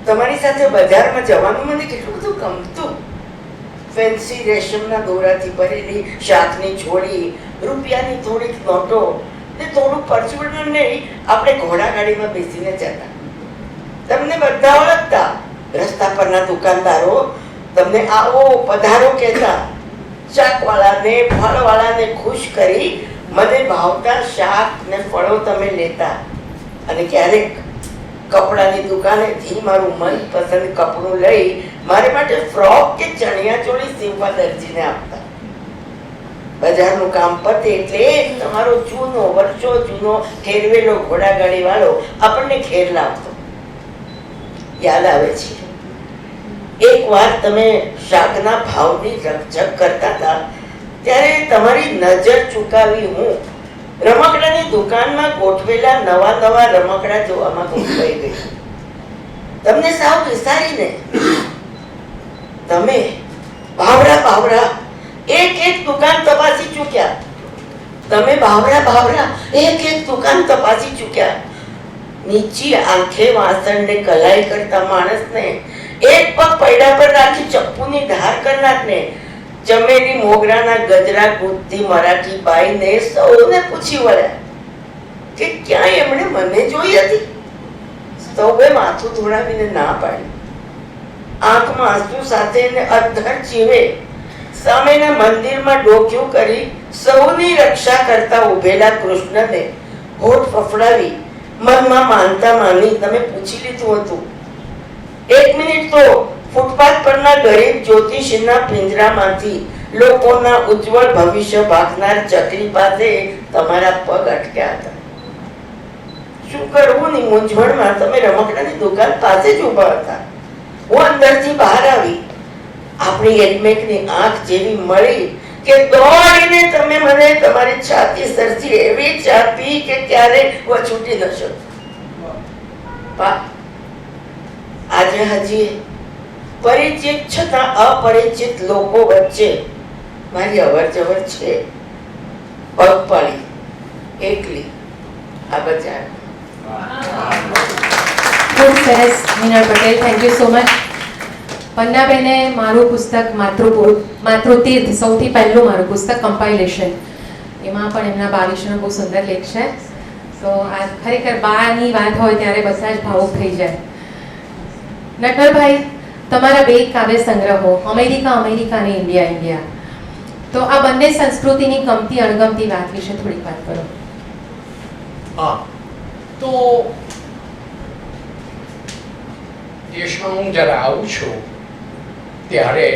તમારી સાથે બજારમાં જવાનું મને કેટલું બધું ગમતું. ફેન્સી રેશમના દોરાથી ભરેલી શાકની છોડી, રૂપિયાની થોડીક નોટો ને થોડું પરચુરણ નહીં, આપણે ઘોડાગાડીમાં બેસીને જતા. તમને બધા ઓળખતા, રસ્તા પરના દુકાનદારો તમને આવો પધારો કહેતા. શાકવાળાને ફળવાળાને ખુશ કરી મને ભાવતા શાક ને ફળો તમે લેતા. અને ક્યારેક કપડાની દુકાનેથી મારું મનપસંદ કપડું લઈ મારે માટે ફ્રોક કે ચણિયા ચોળી સીવવા દરજીને આપતા. બજારનું કામ પતે એટલે તમારો જૂનો વર્ષો જૂનો ઠેરવેલો ઘોડાગાડી વાળો આપણને ખેર લાવતો. યાદ આવે છે એકવાર તમે શાકના ભાવની રકઝક કરતા હતા ત્યારે તમારી નજર ચૂકાવી હું રમકડાની દુકાનમાં ગોઠવેલા નવા નવા રમકડા જોવામાં ગોઠવાઈ ગઈ. તમને સાવ વિસારીને તમે ભાવરા એક એક દુકાન તપાસી ચૂક્યા. તમે ભાવરા એક એક દુકાન તપાસી ચૂક્યા. નીચી આંખે વાસણને કલાઈ કરતા માણસને, એક પગ પૈડા પર રાખી ચપ્પુની ધાર કરનારને, ચમેલી મોગરાના ગજરા ગૂંથતી મરાઠી બાઈને સૌને પૂછી વળ્યા કે ક્યાં એમણે મને જોઈ હતી. સૌએ માથું ધોળાવીને ના પાડી. આંખમાં આંસુ સાથે ને અધર જીવે સામેના મંદિરમાં ડોક્યું કરી સૌની રક્ષા કરતા ઉભેલા કૃષ્ણને હોઠ ફફડાવી મનમાં માનતા માની તમે પૂછી લીધું હતું. 1 મિનિટ તો ફૂટપાથ પરના ગરીબ જ્યોતિષીના પિંજરામાંથી લોકોના ઉજ્જવળ ભવિષ્ય ભાગનાર ચકલી પાસે તમારા પગ અટક્યા હતા. શું કરવું ની મૂંઝવણમાં તમે રમકડાની દુકાન પાસે જ ઊભા હતા. હું અંદરથી બહાર આવી. આપણી એડમેકની આંખ જેવી મળી કે દોડીને તમે મને તમારી છાતી સરસી એવી ચાપી કે ક્યારેય છૂટી ન શકો. આજે હજી પરિચિત છતાં અપરિચિત લોકો વચ્ચે મારી અવર જવર છે. પગપાળી એકલી આ બજાર. ખૂબ સરસ Minal Patel, thank you so much. પન્નાબેને મારું પુસ્તક માતૃતીર્થ, સૌથી પહેલું મારું પુસ્તક કમ્પાઇલેશન, એમાં પણ એમના બા વિશેનો બહુ સુંદર લેખ છે. તો આ ખરેખર બાની વાત હોય ત્યારે બધા જ ભાવુક થઈ જાય. નટવરભાઈ, તમારા 2 કાવ્ય સંગ્રહો, અમેરિકા અને ઇન્ડિયા. તો આ બંને સંસ્કૃતિની ગમતી અણગમતી વાત વિશે થોડીક વાત કરો. હા, તો દેશમાં હું જ્યારે આવું છું ત્યારે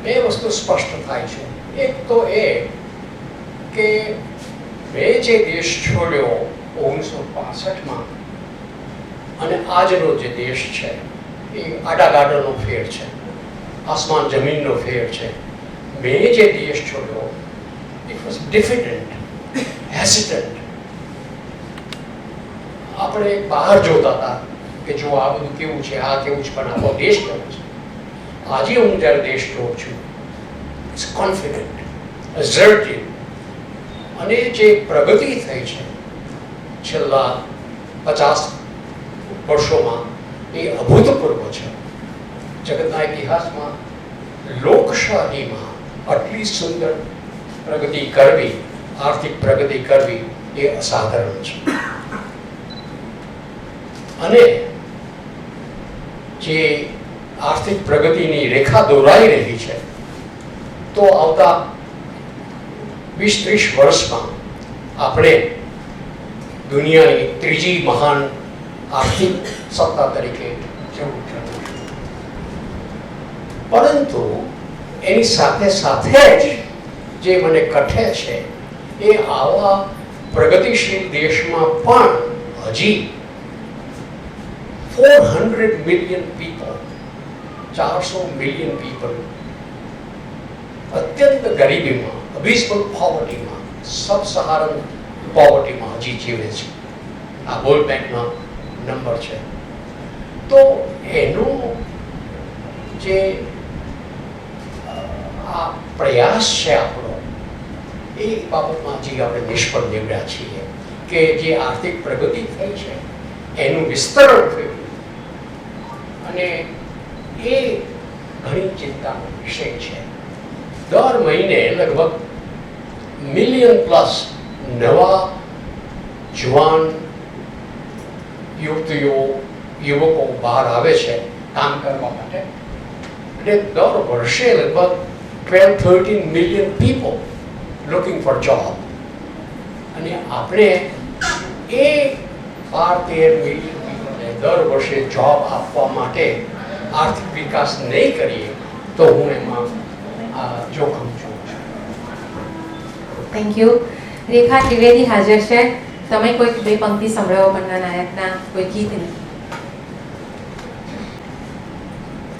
2 વસ્તુ સ્પષ્ટ થાય છે. એક તો એ કે મેં જે દેશ છોડ્યો 1965માં અને આજનો જે દેશ છે એ આડાગાડાનો ફેર છે, આસમાન જમીનનો ફેર છે. મેં જે દેશ છોડ્યો ઇટ વોઝ ડિફિડન્ટ, હેસિટન્ટ. આપણે બહાર જોતા હતા કે જો આ બધું કેવું છે, આ કેવું છે, પણ આપણો દેશ કેવો છે. આજે હું જ્યારે દેશ જોઉં છું ઇટ્સ કોન્ફિડન્ટ, અઝર્ટિવ. અને જે પ્રગતિ થઈ છે છેલ્લા 50 વર્ષોમાં એ અભૂતપૂર્વ છે. જગતના ઇતિહાસમાં લોકશાહીમાં આટલી સુંદર પ્રગતિ કરવી, આર્થિક પ્રગતિ કરવી એ અસાધારણ છે. અને જે આર્થિક પ્રગતિની રેખા દોરાઈ રહી છે, તો આવતા 20-30 વર્ષમાં આપણે દુનિયાની ત્રીજી મહાન આર્થિક સત્તા તરીકે જવું છે. પરંતુ એની સાથે સાથે જ જે મને કઠે છે એ આવા પ્રગતિશીલ દેશમાં પણ હજી 400 મિલિયન પીપલ, 400 મિલિયન પીપલ અત્યંત ગરીબીમાં, અબિસ્મલ પોવર્ટીમાં, સબ સહારન પોવર્ટીમાં હજી જીવે છે. આ વર્લ્ડ બેંકનો નંબર છે. તો એનો જે આ પ્રયાસ છે આપણો, એ બાબતમાં હજી આપણે નિષ્ફળ નીવડ્યા છીએ કે જે આર્થિક પ્રગતિ થઈ છે એનું વિસ્તરણ થયું, અને એ ઘણી ચિંતાનો વિષય છે. દર મહિને લગભગ મિલિયન પ્લસ નવા જુવાન યુવતીઓ, યુવકો બહાર આવે છે કામ કરવા માટે, અને દર વર્ષે લગભગ 12-13 million people looking for job. અને આપણે એ 12-13 મિલિયન પીપલને દર વર્ષે જોબ આપવા માટે આર્થિક વિકાસ નહીં કરીએ તો હું એમાં જોખમ છું. Thank you. રેખા ત્રિવેદી હાજર છે. તમે કોઈક 2 પંક્તિ સંભળાવો પન્ના નાયકના કોઈ ગીતની.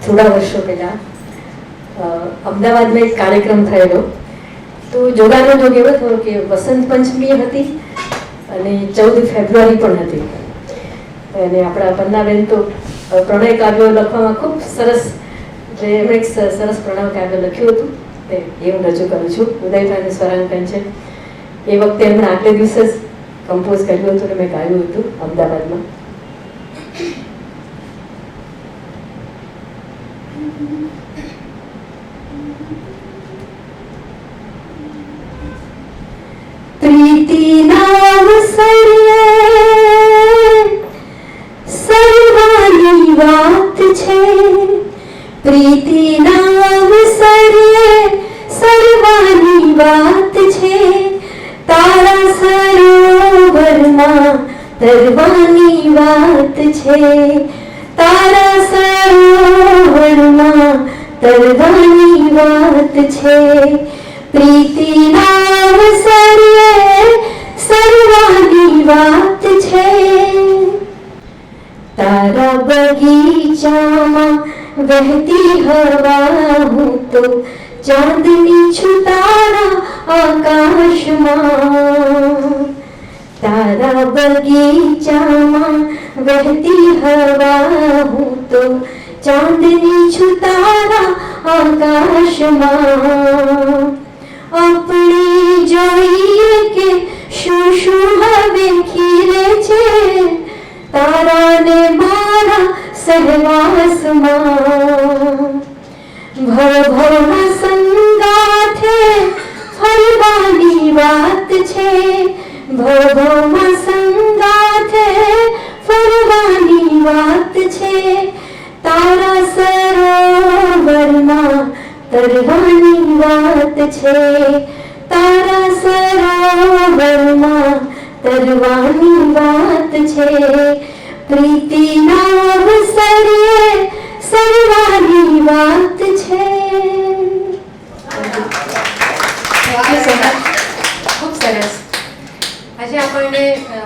થોડા વર્ષો પહેલા અમદાવાદમાં એક કાર્યક્રમ થયેલો, તો જોગાનો જોગ એવો થયો કે વસંત પંચમી હતી અને 14 ફેબ્રુઆરી પણ હતી. અને આપણા પન્નાબેન તો પ્રણય કાવ્યો લખવામાં ખૂબ સરસ, જે એમણે એક સરસ પ્રણય કાવ્ય લખ્યું હતું, તે એ હું રજૂ કરું છું. ઉદયભાઈનું સ્વરાંકન છે. એ વખતે એમણે આગલે દિવસે જ કમ્પોઝ કર્યું હતું અને મેં ગાયું હતું અમદાવાદમાં. પ્રીતિના વસરે સર્વાની વાત છે, પ્રીતિના વસરે સર્વાની વાત છે, તારા સરોવરમાં તરવાની વાત છે, તારા સરોવરમાં તરવાની વાત છે, પ્રીતિના વસરે સર્વાની વાત છે. તારા બગીચામાં વહેતી હવા હું તો ચાંદની છું તારા આકાશમાં. તારા બગીચામાં વહેતી હવા હું તો ચાંદની છું તારા આકાશમાં. આપણે જોઈએ કે શું શું હવે ખીલે છે તારા ને મારા સહવાસમાં. ભવભવના સંગાથે ફરવાની વાત છે, ભવભવના સંગાથે ફરવાની વાત છે, તારા સરોવરમાં તરવાની વાત છે, તારા સરોવરમાં તરવાની વાત છે, પ્રીતિના અવસરે સરવાની વાત છે. ખૂબ સરસ. આજે આપણને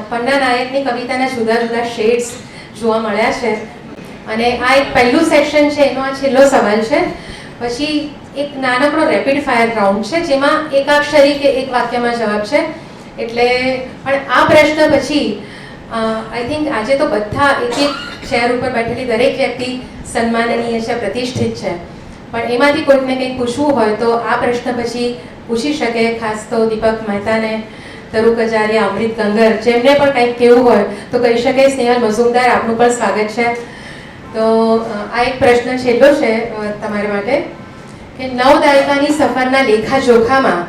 પન્ના નાયકની કવિતાના જુદા જુદા શેડ્સ જોવા મળ્યા છે, અને આ એક પહેલું સેક્શન છે, એનો આ છેલ્લો સવાલ છે. પછી એક નાનકડો રેપિડ ફાયર રાઉન્ડ છે, જેમાં એકાક્ષરી કે એક વાક્યમાં જવાબ છે. એટલે પણ આ પ્રશ્ન પછી આઈ થિંક આજે તો બધા એક એક ચેર ઉપર બેઠેલી દરેક વ્યક્તિ સન્માનનીય છે, પ્રતિષ્ઠિત છે, પણ એમાંથી કોઈકને કંઈક પૂછવું હોય તો આ પ્રશ્ન પછી પૂછી શકે. ખાસ તો દીપક મહેતાને તરુ કજારિયા, અમૃત કંગર, જેમને પણ કંઈક કહેવું હોય તો કહી શકે. સ્નેહલ મઝુમદાર, આપનું પણ સ્વાગત છે. તો આ એક પ્રશ્ન છેલ્લો છે તમારા માટે કે 9 દાયકાની સફરના લેખાજોખામાં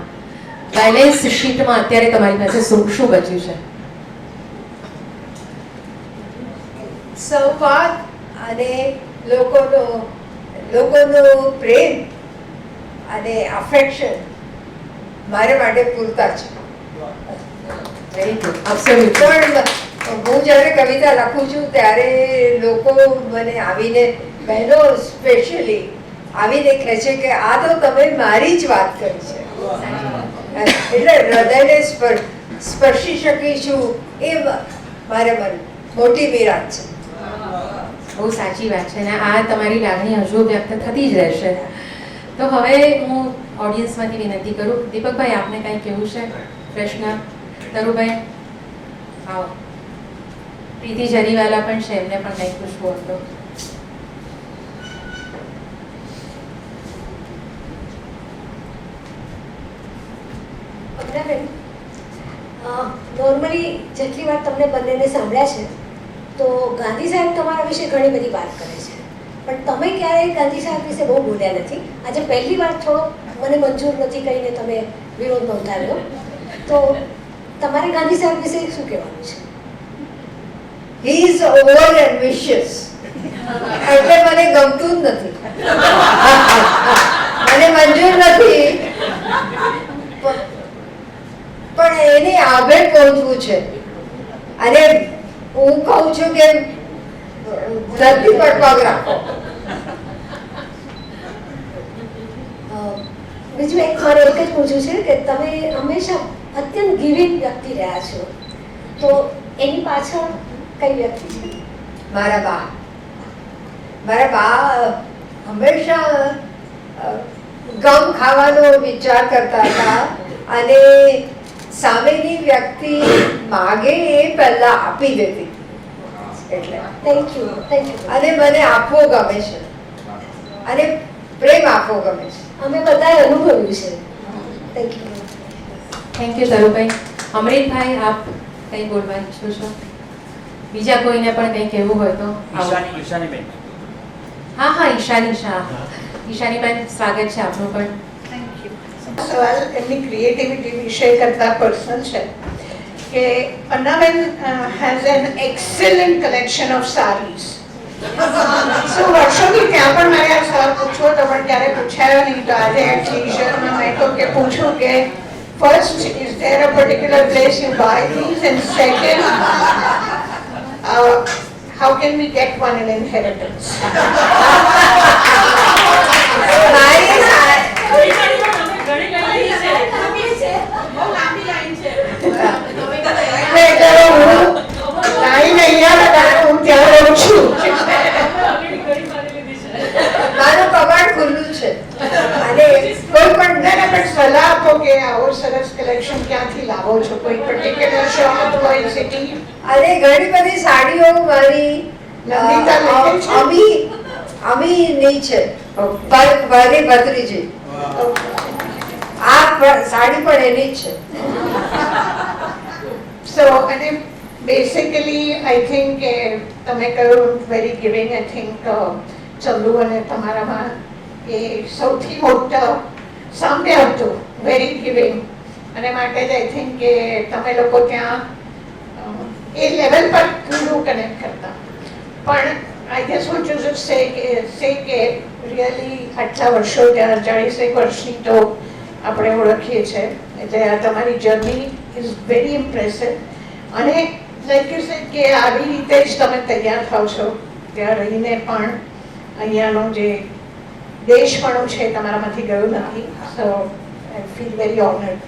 બેલેન્સ શીટમાં અત્યારે તમારી પાસે શું બચ્યું છે? સંવાદ અને લોકોનો પ્રેમ અને અફેક્શન મારે માટે પૂરતા છે. Very good, absolutely. પણ હું જ્યારે કવિતા લખું છું ત્યારે લોકો મને આવીને, બહેનો સ્પેશિયલી આવીને કહે છે કે આ તો તમે મારી જ વાત કરી છે, એટલે હૃદયને સ્પર્શી શકીશું એ મારે મોટી વિરાટ છે. બહુ સાચી વાત છે અને આ તમારી લાગણી હજુ વ્યક્ત થતી જ રહેશે. તો હવે હું ઓડિયન્સમાંથી વિનંતી કરું, દીપકભાઈ આપને કંઈ કહેવું છે? પ્રશ્ન તરુભાઈ, આવો. પ્રીતિ જરીવાલા પણ છે, એમને પણ કંઈક પૂછવું હતું. નોર્મલી જેટલી વાર તમને બંનેને સાંભળ્યા છે તો ગાંધી સાહેબ તમારા વિશે ઘણી બધી વાત કરે છે, પણ તમે ક્યારેય ગાંધી સાહેબ વિશે બહુ બોલ્યા નથી. આજે પહેલી વાર થોડો મને મંજૂર નથી કહીને તમે વિરોધ નોંધાવ્યો, તો તમારે ગાંધી સાહેબ વિશે શું કહેવાનું છે? He is over ambitious. એટલે મને ગમતું જ નથી, મને મંજૂર નથી, પણ એને આગળ પહોંચવું છે. અને હું કહું છું કે ધરતી પર પગ રાખો. બીજું એક મારે એક જ પૂછવું છે કે તમે હંમેશા અત્યંત ગિવિંગ વ્યક્તિ રહ્યા છો, તો એની પાછળ કઈ વ્યક્તિ છે? મારા બા હંમેશા ગમ ખાવાનો વિચાર કરતા હતા અને સામેની વ્યક્તિ માગે એ પહેલા આપી દેતી. એટલે થેન્ક યુ. અને મને આપવો ગમે છે અને પ્રેમ આપવો ગમે છે. અમે બધાએ અનુભવ્યું છે. Thank you. Thank you Tarubhai. Amritbhai, આપ કંઈ બોલવા ઈચ્છો છો? બીજા કોઈને પણ કંઈ કહેવું હોય તો આવો. ઈશાનીબેન. હા, ઈશાની શાહ. ઈશાનીબેન, સ્વાગત છે આપનું પણ. સવાલ એમની ક્રિએટિવિટી વિશે કરતા પર્સનલ છે કે Pannaben has an excellent collection of saris. સો વર્ષોથી ત્યાં પણ મારે આ સવાલ પૂછવો તો પણ ક્યારે પૂછાયો નહીં, તો આજે એક્સપ્લેનેશનમાં મેં તો કે પૂછું કે first is there a particular place you by these and second how can we get one in inheritance? મારું કબાટ ખુલ્લું છે અને કોઈ પણ સલાહ આપો કે આવો સરસ કલેક્શન ક્યાંથી લાવો છો? કોઈ પર્ટિક્યુલર શોપ હોય, સિટી? અને ઘણી બધી સાડીઓ મારી અમીની છે, મારી ભત્રીજી. આ સાડી પણ એની જ છે. સો અને બેસિકલી આઈ થિંક કે તમે કહ્યું very giving. I think Chandu અને તમારામાં એ સૌથી મોટા સામ્ય હતું, વેરી ગિવિંગ. અને માટે જ આઈ થિંક કે તમે લોકો ત્યાં એ લેવલ પર ઘણું કનેક્ટ કરતા. પણ I guess what you should સે કે રિયલી આટલા વર્ષો ત્યાં 40 વર્ષની તો આપણે ઓળખીએ છીએ, એટલે આ તમારી જર્ની ઇઝ વેરી ઇમ્પ્રેસિવ. અને લાઈક યુ સેડ કે આવી રીતે જ તમે તૈયાર થાવ છો, ત્યાં રહીને પણ અહીંયાનો જે દેશપણું છે તમારામાંથી ગયું નથી. So I feel very honoured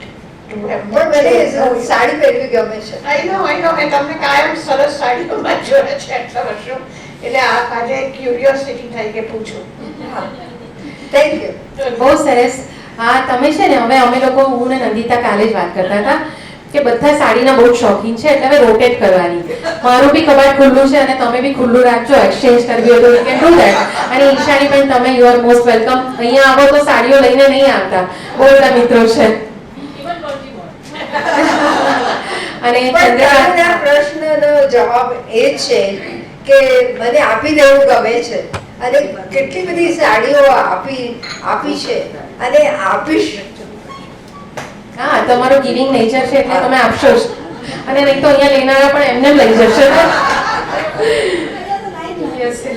to have. પણ મને સાડી પહેરવી ગમે છે. આઈ નો મેં તમને કાયમ સરસ સાડીઓમાં જોયા છે આટલા વર્ષો, એટલે આજે ક્યુરિયોસિટી થાય કે પૂછું. Thank you. બહુ સરસ. હા, તમે છે ને, હવે અમે લોકો, હું ને નંદિતા કાલે જ વાત કરતા હતા કે બધા સાડીના બહુ શોખીન છે, એટલે હવે રોટેટ કરવાની. મારું બી કબાટ ખુલ્લું છે અને તમે બી ખુલ્લું રાખજો. એક્સચેન્જ કરવી હોય તો યુ કેન ડુ ધેટ. અને ઈશાની પણ, તમે યુ આર મોસ્ટ વેલકમ. અહીંયા આવો તો સાડીઓ લઈને નહીં આવતા, બહુ બધા મિત્રો છે. અને પણ ચંદ્રકાંત તારા પ્રશ્નનો જવાબ એ છે કે મને આપી દેવું ગમે છે અને કેટલી બધી સાડીઓ આપી છે અને આપીશ. હા, તમારો ગિવિંગ નેચર છે એટલે તમે આપશો જ. અને નહીં તો અહીંયા લેનારા પણ એમને લઈ જશે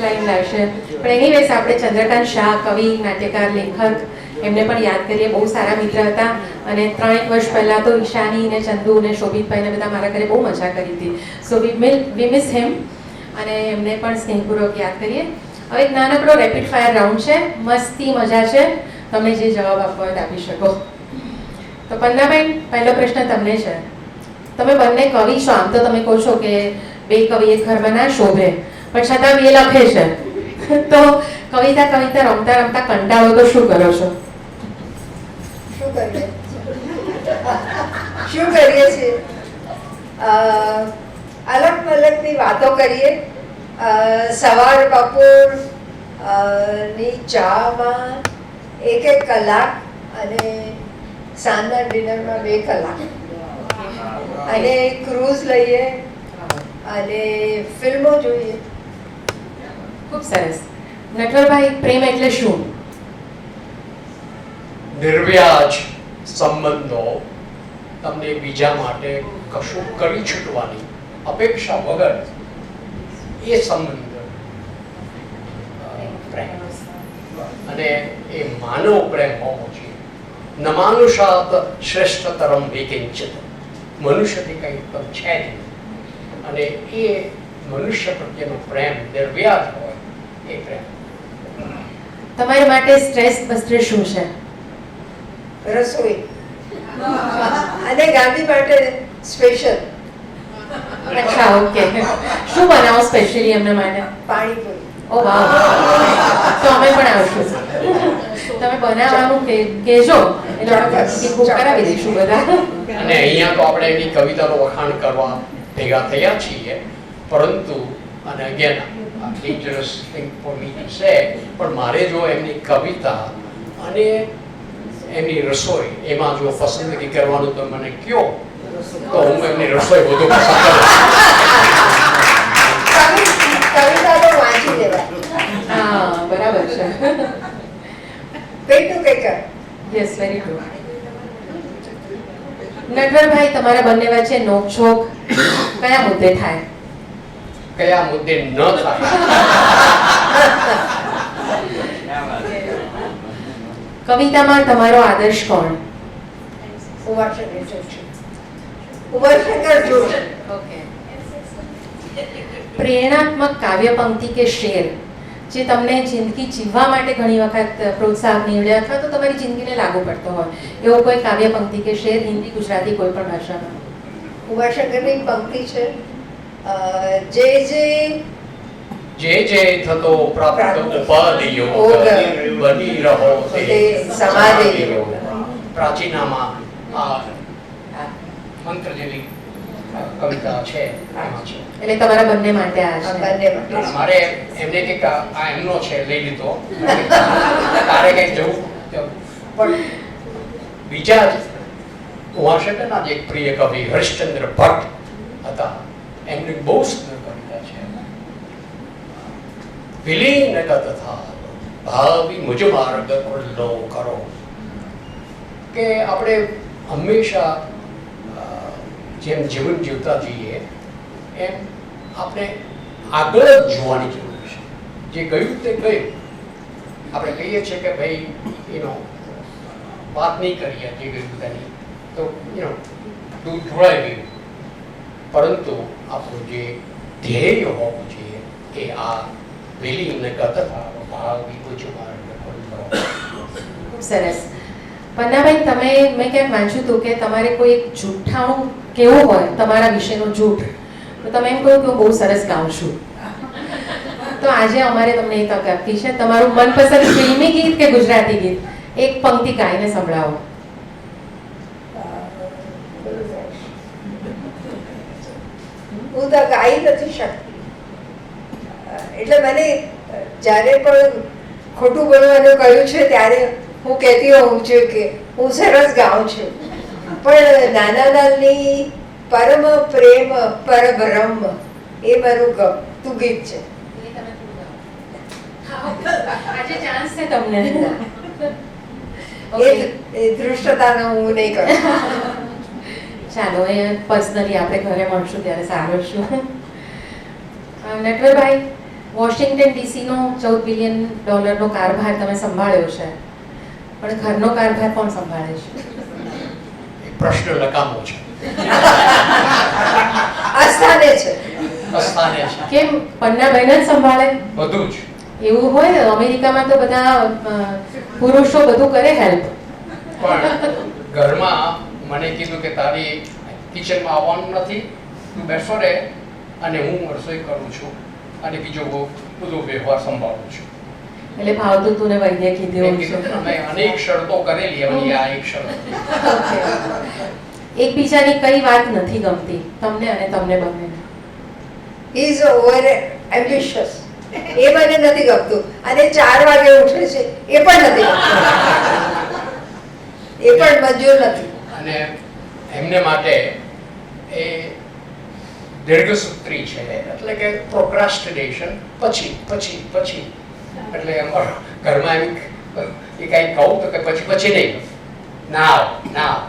લાઈન લાવશે. પણ એનીવેઝ આપણે ચંદ્રકાંત શાહ, કવિ, નાટ્યકાર, લેખક, એમને પણ યાદ કરીએ. બહુ સારા મિત્ર હતા અને 3 વર્ષ પહેલા તો ઈશાની ને ચંદુ ને શોભિતભાઈ ને બધા મારા ઘરે બહુ મજા કરી હતી. સો વી મિસ હિમ અને એમને પણ સ્નેહપૂર્વક યાદ કરીએ. હવે એક નાનકડો રેપિડ ફાયર રાઉન્ડ છે. મસ્તી મજા છે. તમે જે જવાબ આપવો હોય આપી શકો. તો પન્નાબેન, પહેલો પ્રશ્ન તમને છે. તમે બંને કવિ છો, આમ તો તમે કહો છો કે બે કવિ એક ઘરમાં ના શોભે, પણ છતાં બે લખે છે. તો કવિતા રમતા રમતા કંટાળો તો શું કરો છો? શું કરીએ છીએ? અલગ મલગની વાતો કરીએ. સવાર બપોર ની ચામાં 1 કલાક અને સાંજના ડિનરમાં 2 કલાક અને ક્રૂઝ લઈએ અને ફિલ્મો જોઈએ. ખૂબ સરસ. નટવરભાઈ, પ્રેમ એટલે શું? નિર્વ્યાજ સંબંધો, તમને બીજા માટે કશું કરી છૂટવાની અપેક્ષા વગર એ સંબંધ પ્રેમ. અને એ માનવ પ્રેમ હોવો જોઈએ. ન માનુષાત શ્રેષ્ઠતરમ વિકિંચિત, મનુષ્યથી કંઈ પણ છે નહીં. અને એ મનુષ્ય પ્રત્યેનો પ્રેમ નિર્વ્યાજ હોય એ પ્રેમ. તમારા માટે સ્ટ્રેસ બસ્ટર શું છે? રસોઈ અને ગાંધી માટે સ્પેશિયલ. અચ્છા, ઓકે. શું બનાવો સ્પેશિયલી એમના માટે? પાણીપુરી. ઓ વાહ, તો અમે પણ આવશું. તમે બનાવવાનું કહેજો એટલે આપણે બુક કરાવી દઈશું બધા. અને અહીંયા તો આપણે એની કવિતાનો વખાણ કરવા ભેગા થયા છીએ, પરંતુ અને again dangerous thing for me to say, પણ મારે જો એમની કવિતા અને એમની રસોઈ એમાં જો પસંદગી કરવાનું તો મને કયો તો હું એમની રસોઈ વધુ પસંદ કરું. કવિતા તો વાંચી લેવાય. હા, બરાબર છે. કંઈક તો કંઈક. Yes, very good. નટવરભાઈ, તમારા બંને વચ્ચે નોકઝોક કયા મુદ્દે થાય? કયા મુદ્દે ન થાય? કવિતામાં તમારો આદર્શ કોણ? ઉમરશંકર જોશી. ઓકે. પ્રેરણાત્મક કાવ્ય પંક્તિ કે શેર જે તમને જિંદગી જીવવા માટે ઘણી વખત પ્રોત્સાહન નીવડે અથવા તો તમારી જિંદગીને લાગુ પડતો હોય એવો કોઈ કાવ્ય પંક્તિ કે શેર, હિન્દી, ગુજરાતી, કોઈ પણ ભાષામાં? ઉમરશંકરની પંક્તિ છે, જે થતો પ્રાપ્ત ઉપાધિ યોગ બની રહો તે સમાધિ યોગ. પ્રાચીનામાં આ મંત્ર જેવી કવિતા છે એમાં છે. એટલે તમારા બંને માટે આ છે. મારે એમને કંઈક આ એમનો છે લઈ લીધો, તારે કંઈક જવું. પણ બીજા જ ઉમાશંકરના જે એક પ્રિય કવિ હરિશ્ચંદ્ર ભટ્ટ હતા, એમની બહુ સુંદર કવિતા છે. વિલીન તથા ભાવિ મુજ માર્ગ ખુલ્લો કરો. કે આપણે હંમેશા જેમ જીવન જીવતા જઈએ એમ આપણે આગળ જ જોવાની જરૂર છે. જે ગયું તે ગયું. આપણે કહીએ છીએ કે ભાઈ વાત નહીં કરીએ જે ગયું તેની, તો દૂધ ઢોળાઈ ગયું. પરંતુ આપણું જે ધ્યેય હોવું જોઈએ કે આ વિલીન કથા ભાવિ મુજ માર્ગ ખુલ્લો. ખૂબ સરસ. પન્નાબેન, તમે મેં ક્યાંક વાંચ્યું હતું કે તમારે કોઈ એક જૂઠાણું કેવું હોય તમારા વિશેનું જૂઠ, તો તમે એમ કહ્યું કે હું બહુ સરસ ગાઉં છું. તો આજે અમારે તમને એ તક આપી છે. તમારું મનપસંદ ફિલ્મી ગીત કે ગુજરાતી ગીત એક પંક્તિ ગાઈને સંભળાવો. હું તો ગાઈ નથી શકતી, એટલે મને જ્યારે પણ ખોટું બોલવાનું કહ્યું છે ત્યારે હું કહેતી હોઉં છું કે હું સરસ ગાઉં છું, પણ નાના નાની પરમ પ્રેમ પરબ્રહ્મ એ મારું ગમતું ગીત છે. આજે ચાન્સ છે તમને. એ ધૃષ્ટતાનો હું નહીં કરું. ચાલો એ પર્સનલી આપણે ઘરે મળશું ત્યારે સાંભળશું. નટવરભાઈ, વોશિંગ્ટન ડીસીનો $14 બિલિયન કારભાર તમે સંભાળ્યો છે, પણ ઘરનો કારભાર કોણ સંભાળે છે? એ પ્રશ્ન લકામો છે, આસ્થાને છે. અસ્થાને છે, કેમ પન્નાબેન જ સંભાળે? બધું જ. એવું હોય ને, અમેરિકામાં તો બધા પુરુષો બધું કરે હેલ્પ. પણ ઘરમાં મને કીધું કે તારી કિચનમાં આવવાનું નથી, તું બેસો રે અને હું રસોઈ કરું છું અને બીજો બધો વ્યવહાર સંભાળું છું. એટલે ભાવતું તું ને વૈદ્ય કીધું મેં કીધું ને, મેં અનેક શરતો કરેલી, એમની આ એક શરત હતી. એકબીજાની કઈ વાત નથી ગમતી તમને અને તમને બંનેને? ઇઝ ઓવર એમ્બિશિયસ, એ મને નથી ગમતું. અને 4 વાગે ઉઠે છે એ પણ નથી ગમતું. એ પણ મંજૂર નથી. અને એમને માટે એ દીર્ઘસૂત્રી છે, એટલે કે પ્રોક્રાસ્ટિનેશન, પછી પછી પછી. એટલે અમારા ઘરમાં એમ એ કંઈ કહું તો કે પછી પછી નહીં, નાવ નાવ.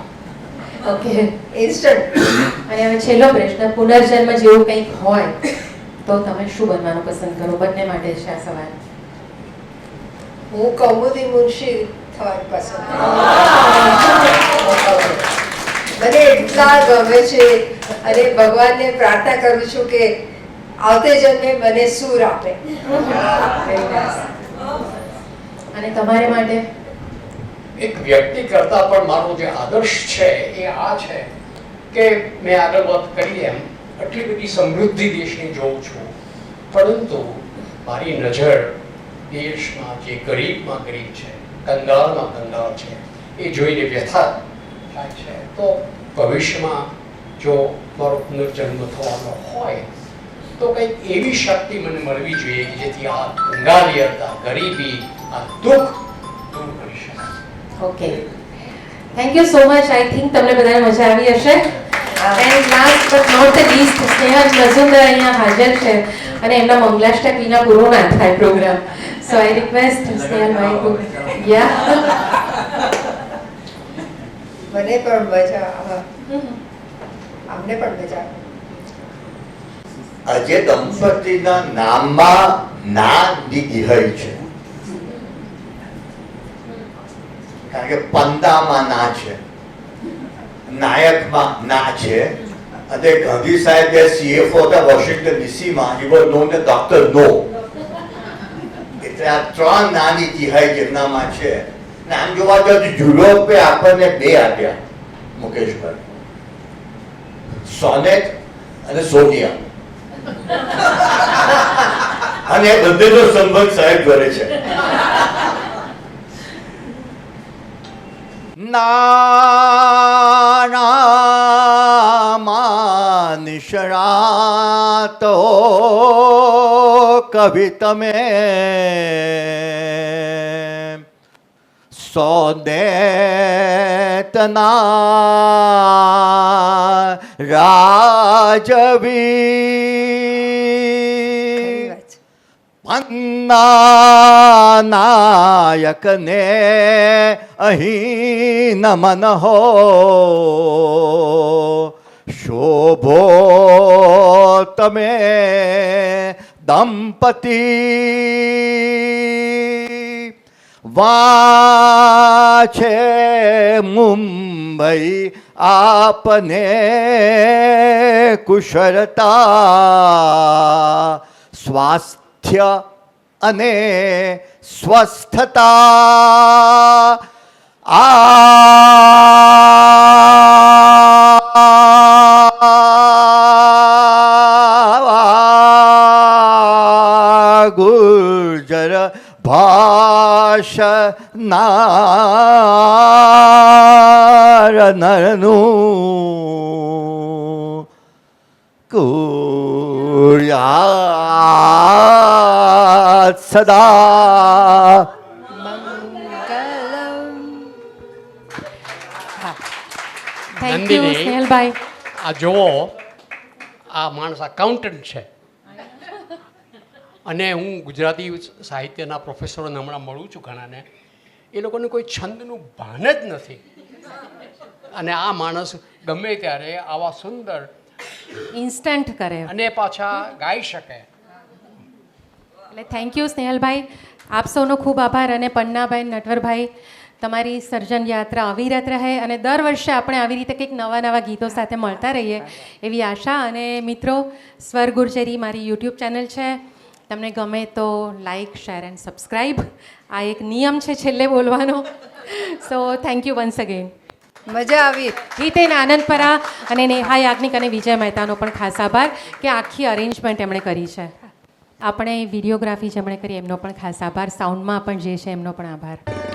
Okay, instant. અને હવે છેલ્લો પ્રશ્ન, પુનર્જન્મ જેવું કંઈક હોય તો તમે શું બનવાનું પસંદ કરો? બંને માટે છે આ સવાલ. હું કૌમુદી મુનશી થવાનું પસંદ મને એટલા ગમે છે. અને ભગવાનને પ્રાર્થના કરું છું કે આવતે જન્મે મને સૂર આપે. અને તમારે માટે? એક વ્યક્તિ કરતા પણ મારો જે આદર્શ છે એ આ છે કે મેં આગળ વાત કરી એમ આટલી બધી સમૃદ્ધિ દેશની જોઉં છું, પરંતુ મારી નજર દેશમાં જે ગરીબમાં ગરીબ છે, કંગાળમાં કંગાળ છે, એ જોઈને વ્યથા થાય છે. તો ભવિષ્યમાં જો મારો પુનર્જન્મ થવાનો હોય તો કંઈક એવી શક્તિ મને મળવી જોઈએ કે જેથી આ કંગાળિયતા, ગરીબી, આ દુઃખ દૂર કરી શકાય. Okay, thank you so much. I think તમને બધાને મજા આવી હશે. And last but not the least, Snehal Majumdar અહીંયા હાજર છે અને એમના મંગલાષ્ટક વિના પૂરો ના થાય પ્રોગ્રામ. સો આઈ રિક્વેસ્ટ સ્નેહલભાઈ ટુ મને પણ મજા આવે, અમને પણ મજા આવે. આજે દંપતીના નામમાં ના દિઘાઈ છે, કારણ કે પંદામાં ના છે, નાયકમાં ના છે. અને ગાંધી સાહેબ જે CFO હતા Washington ડીસીમાં, he was known as Dr. No. એટલે આ 3 નાની તિહાઈ જેમનામાં છે. નામ જોવા જાવ તો યુરોપે આપણને 2 આપ્યા, મુકેશભાઈ, સોનેટ અને સોનિયા. અને બંનેનો સંબંધ સાહેબ કરે છે. નામાં નિષ્ણાતો કવિ તમે સોનેતના રાજવી પન્ના નાયકને અહીં નમન હો. શોભો તમે દંપતી, વાછે મુંબઈ આપને કુશળતા, સ્વાસ્થ્ય અને સ્વસ્થતા. ગુર્જર ભાષનાર નરનું કુર્યાત સદા થેન્ક યુ સ્નેહલભાઈ. આ જુઓ, આ માણસ અકાઉન્ટન્ટ છે અને હું ગુજરાતી સાહિત્યના પ્રોફેસરોને હમણાં મળું છું ઘણાને, એ લોકોને કોઈ છંદનું ભાન જ નથી અને આ માણસ ગમે ત્યારે આવા સુંદર ઇન્સ્ટન્ટ કરે અને પાછા ગાઈ શકે. એટલે થેન્ક યુ સ્નેહલભાઈ, આપ સૌનો ખૂબ આભાર. અને પન્નાભાઈ, નટવરભાઈ, તમારી સર્જન યાત્રા અવિરત રહે અને દર વર્ષે આપણે આવી રીતે કંઈક નવા નવા ગીતો સાથે મળતા રહીએ એવી આશા. અને મિત્રો, સ્વર ગુર્જરી મારી યુટ્યુબ ચેનલ છે, તમને ગમે તો લાઈક, શેર એન્ડ સબસ્ક્રાઈબ. આ એક નિયમ છે છેલ્લે બોલવાનો. So thank you once again. મજા આવી. હિતેન આનંદપરા અને નેહા યાજ્ઞિક અને વિજય મહેતાનો પણ ખાસ આભાર કે આખી અરેન્જમેન્ટ એમણે કરી છે. આપણે વિડીયોગ્રાફી જેમણે કરી એમનો પણ ખાસ આભાર. સાઉન્ડમાં પણ જે છે એમનો પણ આભાર.